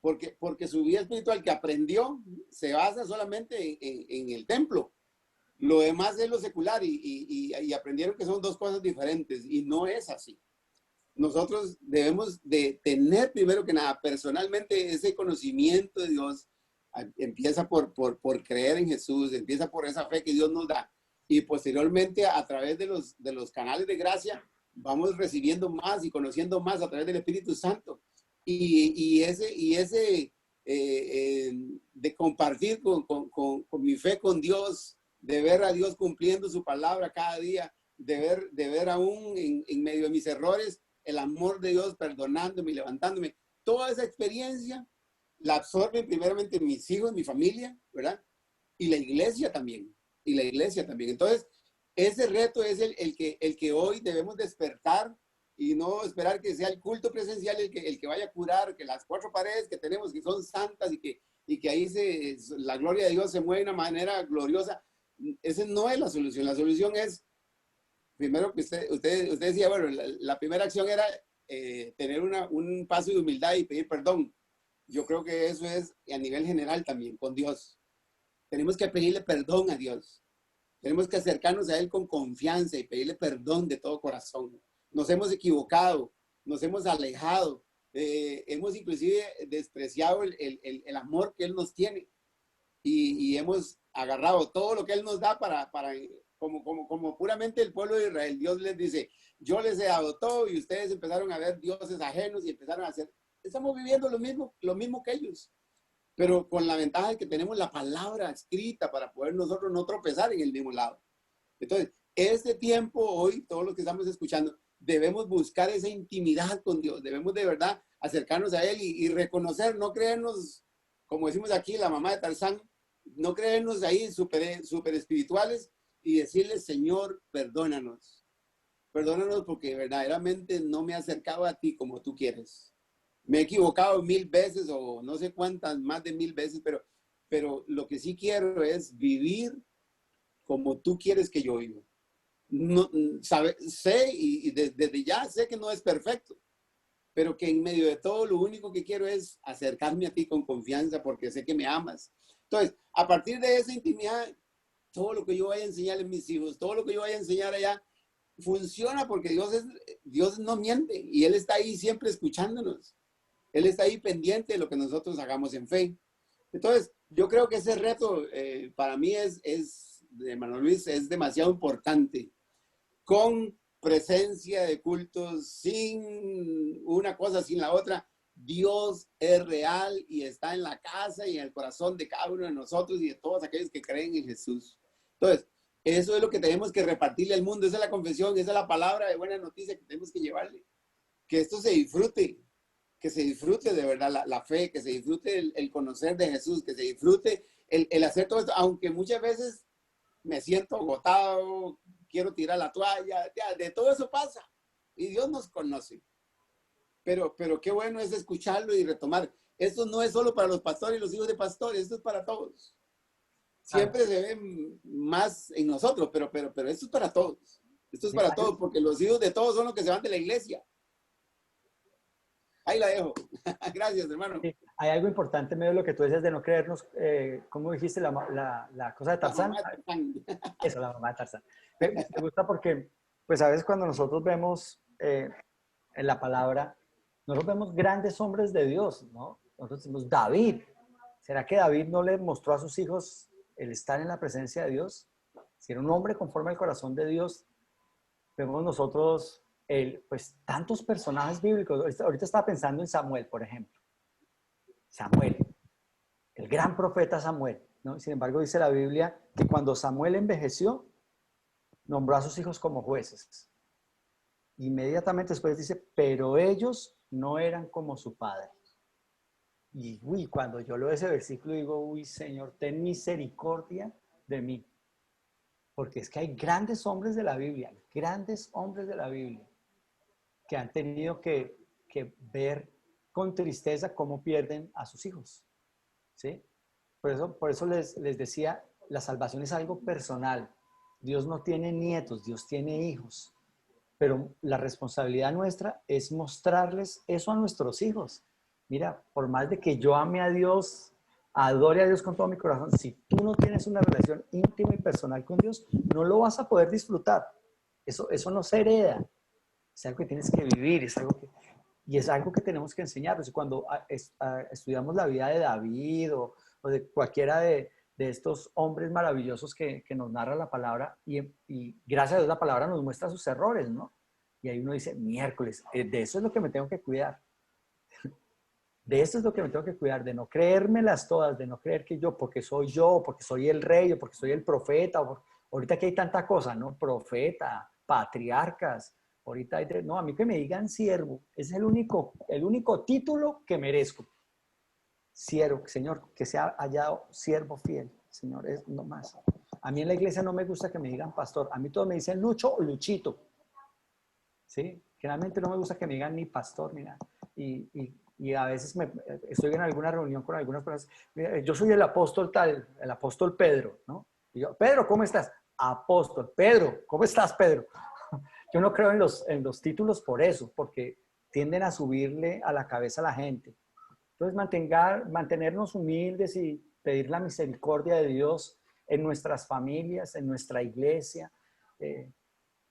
porque su vida espiritual que aprendió se basa solamente en el templo. Lo demás es lo secular y aprendieron que son dos cosas diferentes y no es así. Nosotros debemos de tener primero que nada personalmente ese conocimiento de Dios. Empieza por creer en Jesús, empieza por esa fe que Dios nos da y posteriormente a través de los canales de gracia vamos recibiendo más y conociendo más a través del Espíritu Santo y ese de compartir con mi fe con Dios, de ver a Dios cumpliendo su palabra cada día, de ver aún en medio de mis errores el amor de Dios perdonándome y levantándome. Toda esa experiencia la absorben primeramente mis hijos, mi familia, ¿verdad? Y la iglesia también. Entonces, ese reto es el que hoy debemos despertar y no esperar que sea el culto presencial el que vaya a curar, que las 4 paredes que tenemos que son santas y que ahí la gloria de Dios se mueve de una manera gloriosa. Esa no es la solución. La solución es, primero que usted decía, bueno, la primera acción era tener un paso de humildad y pedir perdón. Yo creo que eso es a nivel general también con Dios. Tenemos que pedirle perdón a Dios. Tenemos que acercarnos a Él con confianza y pedirle perdón de todo corazón. Nos hemos equivocado, nos hemos alejado, hemos inclusive despreciado el amor que Él nos tiene y hemos agarrado todo lo que Él nos da para como puramente el pueblo de Israel. Dios les dice, yo les he dado todo y ustedes empezaron a ver dioses ajenos y empezaron a hacer. Estamos viviendo lo mismo que ellos, pero con la ventaja de que tenemos la palabra escrita para poder nosotros no tropezar en el mismo lado. Entonces, este tiempo hoy, todos los que estamos escuchando, debemos buscar esa intimidad con Dios, debemos de verdad acercarnos a Él y reconocer, no creernos, como decimos aquí, la mamá de Tarzán, no creernos ahí súper espirituales y decirle, Señor, perdónanos. Perdónanos porque verdaderamente no me he acercado a ti como tú quieres. Me he equivocado 1000 veces o no sé cuántas, más de 1000 veces, pero lo que sí quiero es vivir como tú quieres que yo viva. No, sé y desde ya sé que no es perfecto, pero que en medio de todo lo único que quiero es acercarme a ti con confianza porque sé que me amas. Entonces, a partir de esa intimidad, todo lo que yo vaya a enseñar a mis hijos, todo lo que yo vaya a enseñar allá, funciona porque Dios no miente y Él está ahí siempre escuchándonos. Él está ahí pendiente de lo que nosotros hagamos en fe. Entonces, yo creo que ese reto para mí hermano Luis, es demasiado importante. Con presencia de cultos, sin una cosa, sin la otra, Dios es real y está en la casa y en el corazón de cada uno de nosotros y de todos aquellos que creen en Jesús. Entonces, eso es lo que tenemos que repartirle al mundo. Esa es la confesión, esa es la palabra de buena noticia que tenemos que llevarle. Que esto se disfrute, que se disfrute de verdad la fe, que se disfrute el conocer de Jesús, que se disfrute el hacer todo esto, aunque muchas veces me siento agotado, quiero tirar la toalla, de todo eso pasa y Dios nos conoce. Pero qué bueno es escucharlo y retomar. Esto no es solo para los pastores y los hijos de pastores, esto es para todos. Siempre se ve más en nosotros, pero esto es para todos. Esto es para todos, porque los hijos de todos son los que se van de la iglesia. Ahí la dejo. Gracias, hermano. Sí, hay algo importante en medio de lo que tú dices de no creernos, ¿cómo dijiste la cosa de Tarzán? Eso, la mamá de Tarzán. Me gusta porque, pues a veces cuando nosotros vemos en la palabra, nosotros vemos grandes hombres de Dios, ¿no? Nosotros decimos, David. ¿Será que David no le mostró a sus hijos el estar en la presencia de Dios? Si era un hombre conforme al corazón de Dios, vemos nosotros, pues, tantos personajes bíblicos. Ahorita estaba pensando en Samuel, por ejemplo. Samuel, el gran profeta Samuel, ¿no? Sin embargo, dice la Biblia que cuando Samuel envejeció, nombró a sus hijos como jueces. Inmediatamente después dice, pero ellos no eran como su padre. Y uy, cuando yo leo ese versículo digo, uy, Señor, ten misericordia de mí. Porque es que hay grandes hombres de la Biblia, que han tenido que ver con tristeza cómo pierden a sus hijos. ¿Sí? Por eso les decía, la salvación es algo personal. Dios no tiene nietos, Dios tiene hijos. Pero la responsabilidad nuestra es mostrarles eso a nuestros hijos. Mira, por más de que yo ame a Dios, adore a Dios con todo mi corazón, si tú no tienes una relación íntima y personal con Dios, no lo vas a poder disfrutar. Eso no se hereda. Es algo que tienes que vivir, y es algo que tenemos que enseñarles. Cuando estudiamos la vida de David o de cualquiera de estos hombres maravillosos que nos narra la palabra, y gracias a Dios la palabra nos muestra sus errores, ¿no? Y ahí uno dice, miércoles, de eso es lo que me tengo que cuidar. De eso es lo que me tengo que cuidar, de no creérmelas todas, de no creer que porque soy yo, porque soy el rey, o porque soy el profeta, ahorita que hay tanta cosa, ¿no? Profeta, patriarcas, ahorita no, a mí que me digan siervo, es el único título que merezco. Siervo, Señor, que sea hallado siervo fiel, Señor, es no más. A mí en la iglesia no me gusta que me digan pastor, a mí todos me dicen Lucho o Luchito, ¿sí? Generalmente no me gusta que me digan ni pastor ni nada. Y a veces estoy en alguna reunión con algunas personas, yo soy el apóstol tal, el apóstol Pedro, ¿no? Y yo, Pedro, ¿cómo estás? Apóstol, Pedro, ¿cómo estás, Pedro? Yo no creo en los títulos por eso, porque tienden a subirle a la cabeza a la gente. Entonces, mantenernos humildes y pedir la misericordia de Dios en nuestras familias, en nuestra iglesia,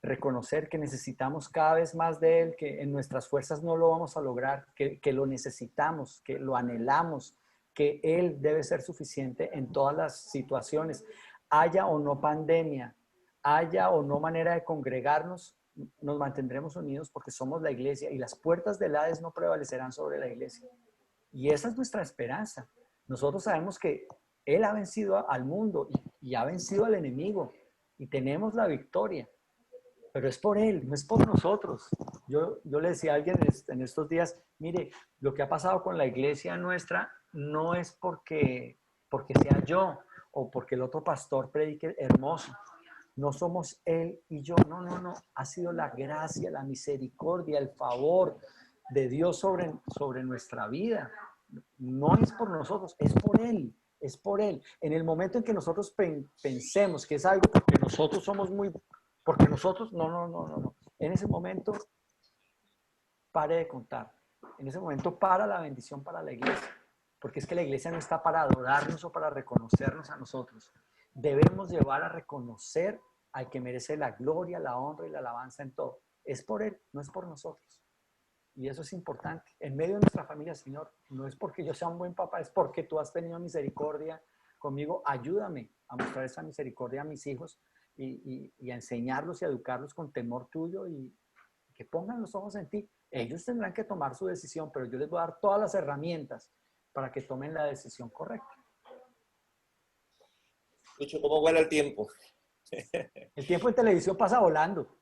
reconocer que necesitamos cada vez más de Él, que en nuestras fuerzas no lo vamos a lograr, que lo necesitamos, que lo anhelamos, que Él debe ser suficiente en todas las situaciones. Haya o no pandemia, haya o no manera de congregarnos, nos mantendremos unidos porque somos la iglesia y las puertas del Hades no prevalecerán sobre la iglesia. Y esa es nuestra esperanza. Nosotros sabemos que Él ha vencido al mundo y ha vencido al enemigo y tenemos la victoria. Pero es por Él, no es por nosotros. Yo le decía a alguien en estos días, mire, lo que ha pasado con la iglesia nuestra no es porque sea yo o porque el otro pastor predique hermoso. No somos él y yo, no. Ha sido la gracia, la misericordia, el favor de Dios sobre nuestra vida. No es por nosotros, es por Él. Es por Él. En el momento en que nosotros pensemos que es algo porque nosotros somos porque nosotros, no. En ese momento, pare de contar. En ese momento, para la bendición para la iglesia. Porque es que la iglesia no está para adorarnos o para reconocernos a nosotros. Debemos llevar a reconocer al que merece la gloria, la honra y la alabanza en todo. Es por Él, no es por nosotros. Y eso es importante. En medio de nuestra familia, Señor, no es porque yo sea un buen papá, es porque tú has tenido misericordia conmigo. Ayúdame a mostrar esa misericordia a mis hijos y a enseñarlos y a educarlos con temor tuyo y que pongan los ojos en ti. Ellos tendrán que tomar su decisión, pero yo les voy a dar todas las herramientas para que tomen la decisión correcta. Lucho, ¿cómo vuela el tiempo? El tiempo en televisión pasa volando.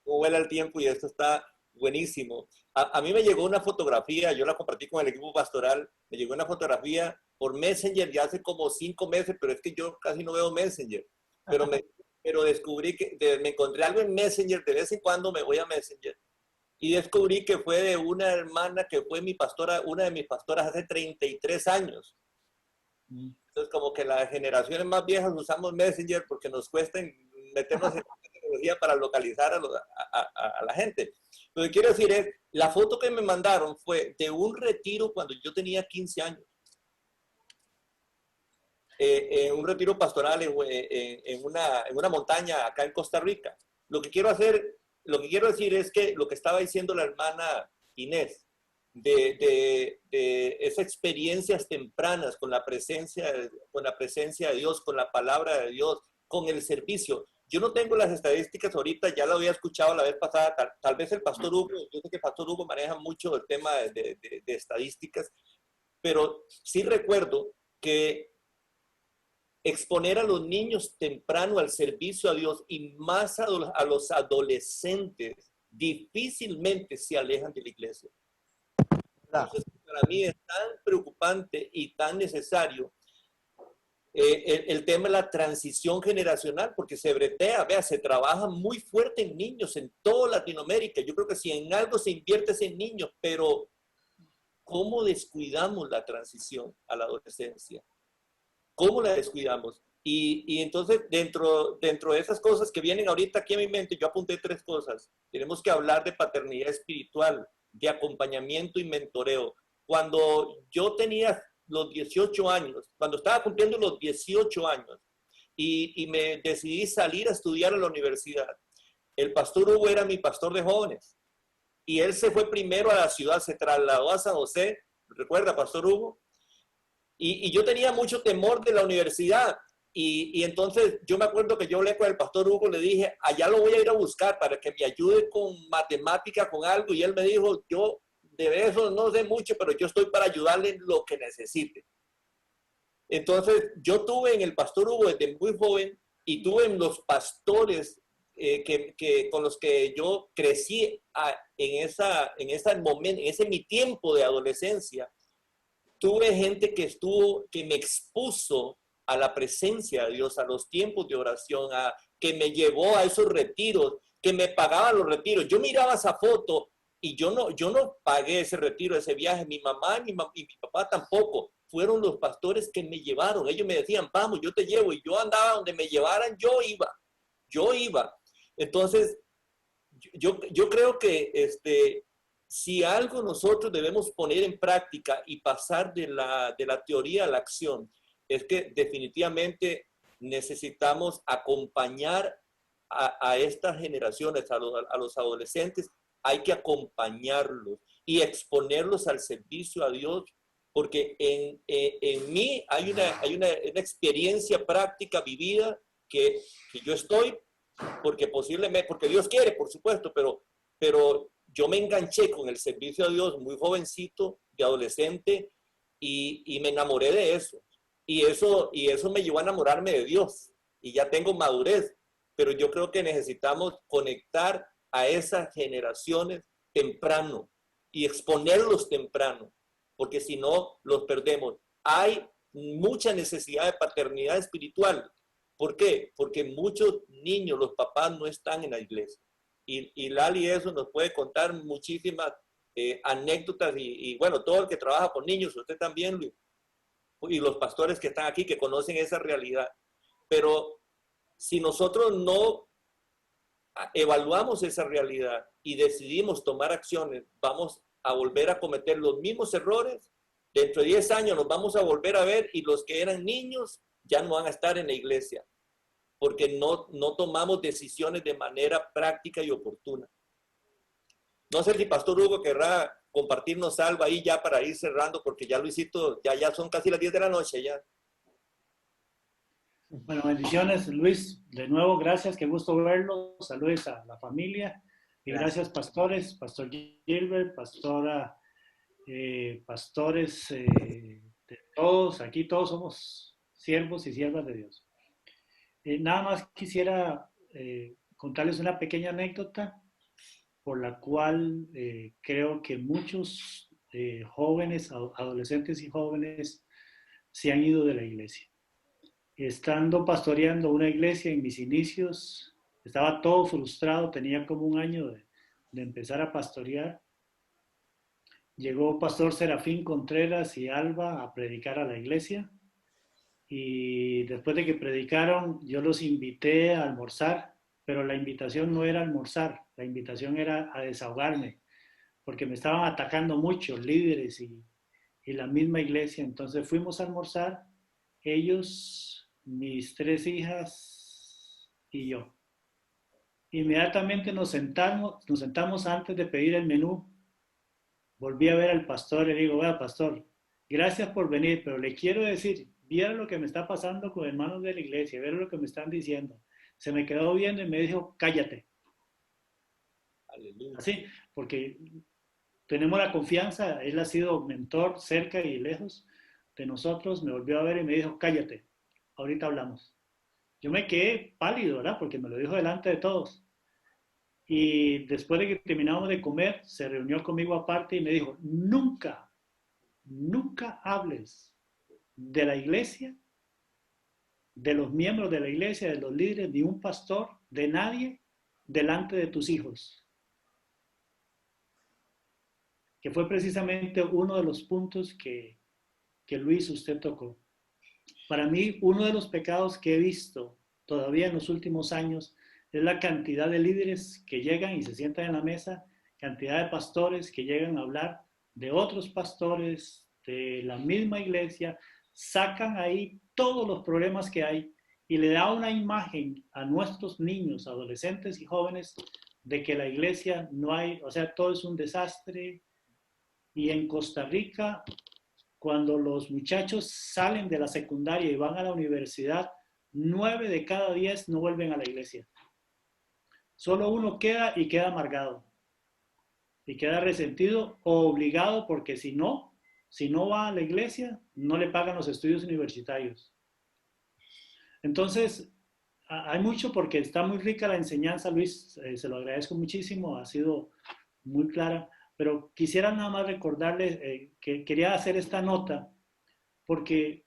¿Cómo vuela el tiempo? Y esto está buenísimo. A mí me llegó una fotografía, yo la compartí con el equipo pastoral, me llegó una fotografía por Messenger ya hace como 5 meses, pero es que yo casi no veo Messenger. Pero descubrí me encontré algo en Messenger, de vez en cuando me voy a Messenger, y descubrí que fue de una hermana que fue mi pastora, una de mis pastoras hace 33 años. Entonces, como que las generaciones más viejas usamos Messenger porque nos cuesta meternos en la tecnología para localizar a la gente. Lo que quiero decir es, la foto que me mandaron fue de un retiro cuando yo tenía 15 años. Un retiro pastoral en una montaña acá en Costa Rica. Lo que quiero decir es que lo que estaba diciendo la hermana Inés, de esas experiencias tempranas con la presencia de Dios, con la palabra de Dios, con el servicio. Yo no tengo las estadísticas ahorita, ya lo había escuchado la vez pasada, tal vez el pastor Hugo, yo sé que el pastor Hugo maneja mucho el tema de estadísticas, pero sí recuerdo que exponer a los niños temprano al servicio a Dios y más a los adolescentes difícilmente se alejan de la iglesia. Entonces, para mí es tan preocupante y tan necesario el tema de la transición generacional, porque se bretea, vea, se trabaja muy fuerte en niños en toda Latinoamérica. Yo creo que si en algo se invierte es en niños, pero ¿cómo descuidamos la transición a la adolescencia? ¿Cómo la descuidamos? Y entonces, dentro de esas cosas que vienen ahorita aquí a mi mente, yo apunté 3 cosas. Tenemos que hablar de paternidad espiritual, de acompañamiento y mentoreo. Cuando yo tenía los 18 años, cuando estaba cumpliendo los 18 años y me decidí salir a estudiar a la universidad, el pastor Hugo era mi pastor de jóvenes y él se fue primero a la ciudad, se trasladó a San José, ¿recuerda, pastor Hugo? Y yo tenía mucho temor de la universidad. Y entonces yo me acuerdo que yo hablé con el pastor Hugo, le dije, allá lo voy a ir a buscar para que me ayude con matemática, con algo. Y él me dijo, yo de eso no sé mucho, pero yo estoy para ayudarle en lo que necesite. Entonces yo tuve en el pastor Hugo desde muy joven y tuve en los pastores con los que yo crecí en ese mi tiempo de adolescencia. Tuve gente que me expuso a la presencia de Dios, a los tiempos de oración, que me llevó a esos retiros, que me pagaban los retiros. Yo miraba esa foto y yo no pagué ese retiro, ese viaje. Mi mamá y mi papá tampoco. Fueron los pastores que me llevaron. Ellos me decían, vamos, yo te llevo. Y yo andaba donde me llevaran, yo iba. Entonces, yo creo que si algo nosotros debemos poner en práctica y pasar de la teoría a la acción, es que definitivamente necesitamos acompañar a estas generaciones, a los adolescentes. Hay que acompañarlos y exponerlos al servicio a Dios, porque en mí hay una experiencia práctica vivida que yo estoy, porque Dios quiere, por supuesto, pero yo me enganché con el servicio a Dios muy jovencito, de adolescente, y me enamoré de eso. Y eso me llevó a enamorarme de Dios. Y ya tengo madurez. Pero yo creo que necesitamos conectar a esas generaciones temprano y exponerlos temprano, porque si no, los perdemos. Hay mucha necesidad de paternidad espiritual. ¿Por qué? Porque muchos niños, los papás no están en la iglesia. Y Lali eso nos puede contar muchísimas anécdotas y bueno, todo el que trabaja con niños, usted también, Luis, y los pastores que están aquí que conocen esa realidad. Pero si nosotros no evaluamos esa realidad y decidimos tomar acciones, vamos a volver a cometer los mismos errores. Dentro de 10 años nos vamos a volver a ver y los que eran niños ya no van a estar en la iglesia, porque no tomamos decisiones de manera práctica y oportuna. No sé si Pastor Hugo querrá compartirnos algo ahí ya para ir cerrando, porque ya Luisito, ya son casi las 10 de la noche ya. Bueno, bendiciones, Luis. De nuevo, gracias, qué gusto verlo. Saludos a la familia. Y gracias, pastores, Pastor Gilbert, pastora, pastores de todos. Aquí todos somos siervos y siervas de Dios. Nada más quisiera contarles una pequeña anécdota por la cual creo que muchos jóvenes, adolescentes y jóvenes se han ido de la iglesia. Estando pastoreando una iglesia en mis inicios, estaba todo frustrado, tenía como un año de empezar a pastorear. Llegó Pastor Serafín Contreras y Alba a predicar a la iglesia. Y después de que predicaron, yo los invité a almorzar, pero la invitación no era almorzar, la invitación era a desahogarme, porque me estaban atacando muchos líderes y la misma iglesia. Entonces fuimos a almorzar, ellos, mis 3 hijas y yo. Inmediatamente nos sentamos antes de pedir el menú. Volví a ver al pastor y le digo, vea, pastor, gracias por venir, pero le quiero decir, viera lo que me está pasando con hermanos de la iglesia, viera lo que me están diciendo. Se me quedó viendo y me dijo, cállate. Aleluya. Así, porque tenemos la confianza, él ha sido mentor cerca y lejos de nosotros, me volvió a ver y me dijo, cállate, ahorita hablamos. Yo me quedé pálido, ¿verdad? Porque me lo dijo delante de todos. Y después de que terminamos de comer, se reunió conmigo aparte y me dijo, nunca, nunca hables de la iglesia, de los miembros de la iglesia, de los líderes, de un pastor, de nadie, delante de tus hijos. Que fue precisamente uno de los puntos que Luis, usted tocó. Para mí, uno de los pecados que he visto todavía en los últimos años es la cantidad de líderes que llegan y se sientan en la mesa, cantidad de pastores que llegan a hablar de otros pastores, de la misma iglesia, sacan ahí todos los problemas que hay y le da una imagen a nuestros niños, adolescentes y jóvenes de que la iglesia no hay, o sea, todo es un desastre. Y en Costa Rica, cuando los muchachos salen de la secundaria y van a la universidad, 9 de cada 10 no vuelven a la iglesia. Solo uno queda y queda amargado. Y queda resentido o obligado porque si no va a la iglesia, no le pagan los estudios universitarios. Entonces, hay mucho porque está muy rica la enseñanza, Luis, se lo agradezco muchísimo, ha sido muy clara, pero quisiera nada más recordarles que quería hacer esta nota porque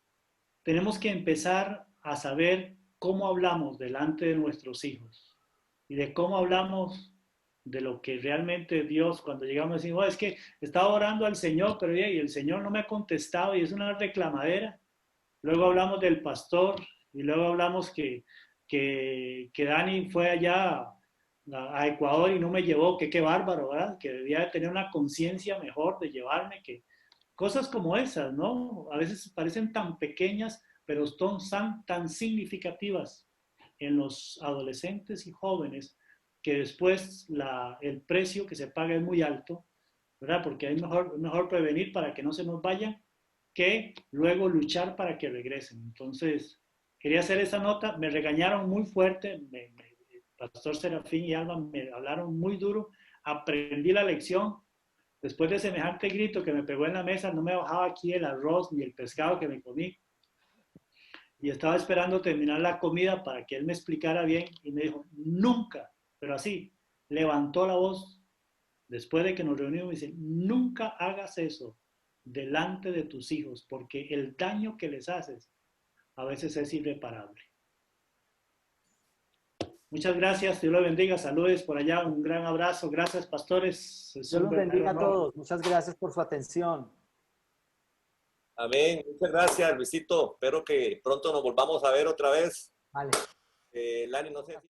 tenemos que empezar a saber cómo hablamos delante de nuestros hijos y de cómo hablamos de lo que realmente Dios, cuando llegamos a decir, oh, es que estaba orando al Señor, pero y el Señor no me ha contestado y es una reclamadera. Luego hablamos del pastor y luego hablamos que Dani fue allá a Ecuador y no me llevó, que qué bárbaro, ¿verdad? Que debía de tener una conciencia mejor de llevarme, que cosas como esas, ¿no? A veces parecen tan pequeñas, pero son tan significativas en los adolescentes y jóvenes que después el precio que se paga es muy alto, ¿verdad? Porque es mejor prevenir para que no se nos vayan que luego luchar para que regresen. Entonces, quería hacer esa nota. Me regañaron muy fuerte, Pastor Serafín y Alba me hablaron muy duro. Aprendí la lección. Después de semejante grito que me pegó en la mesa, no me bajaba aquí el arroz ni el pescado que me comí. Y estaba esperando terminar la comida para que él me explicara bien y me dijo, nunca, pero así, levantó la voz después de que nos reunimos y dice, nunca hagas eso delante de tus hijos porque el daño que les haces a veces es irreparable. Muchas gracias, Dios los bendiga, saludos por allá, un gran abrazo, gracias pastores. Dios los bendiga a todos, muchas gracias por su atención. Amén, muchas gracias Luisito, espero que pronto nos volvamos a ver otra vez. Vale. Lani, no sé si...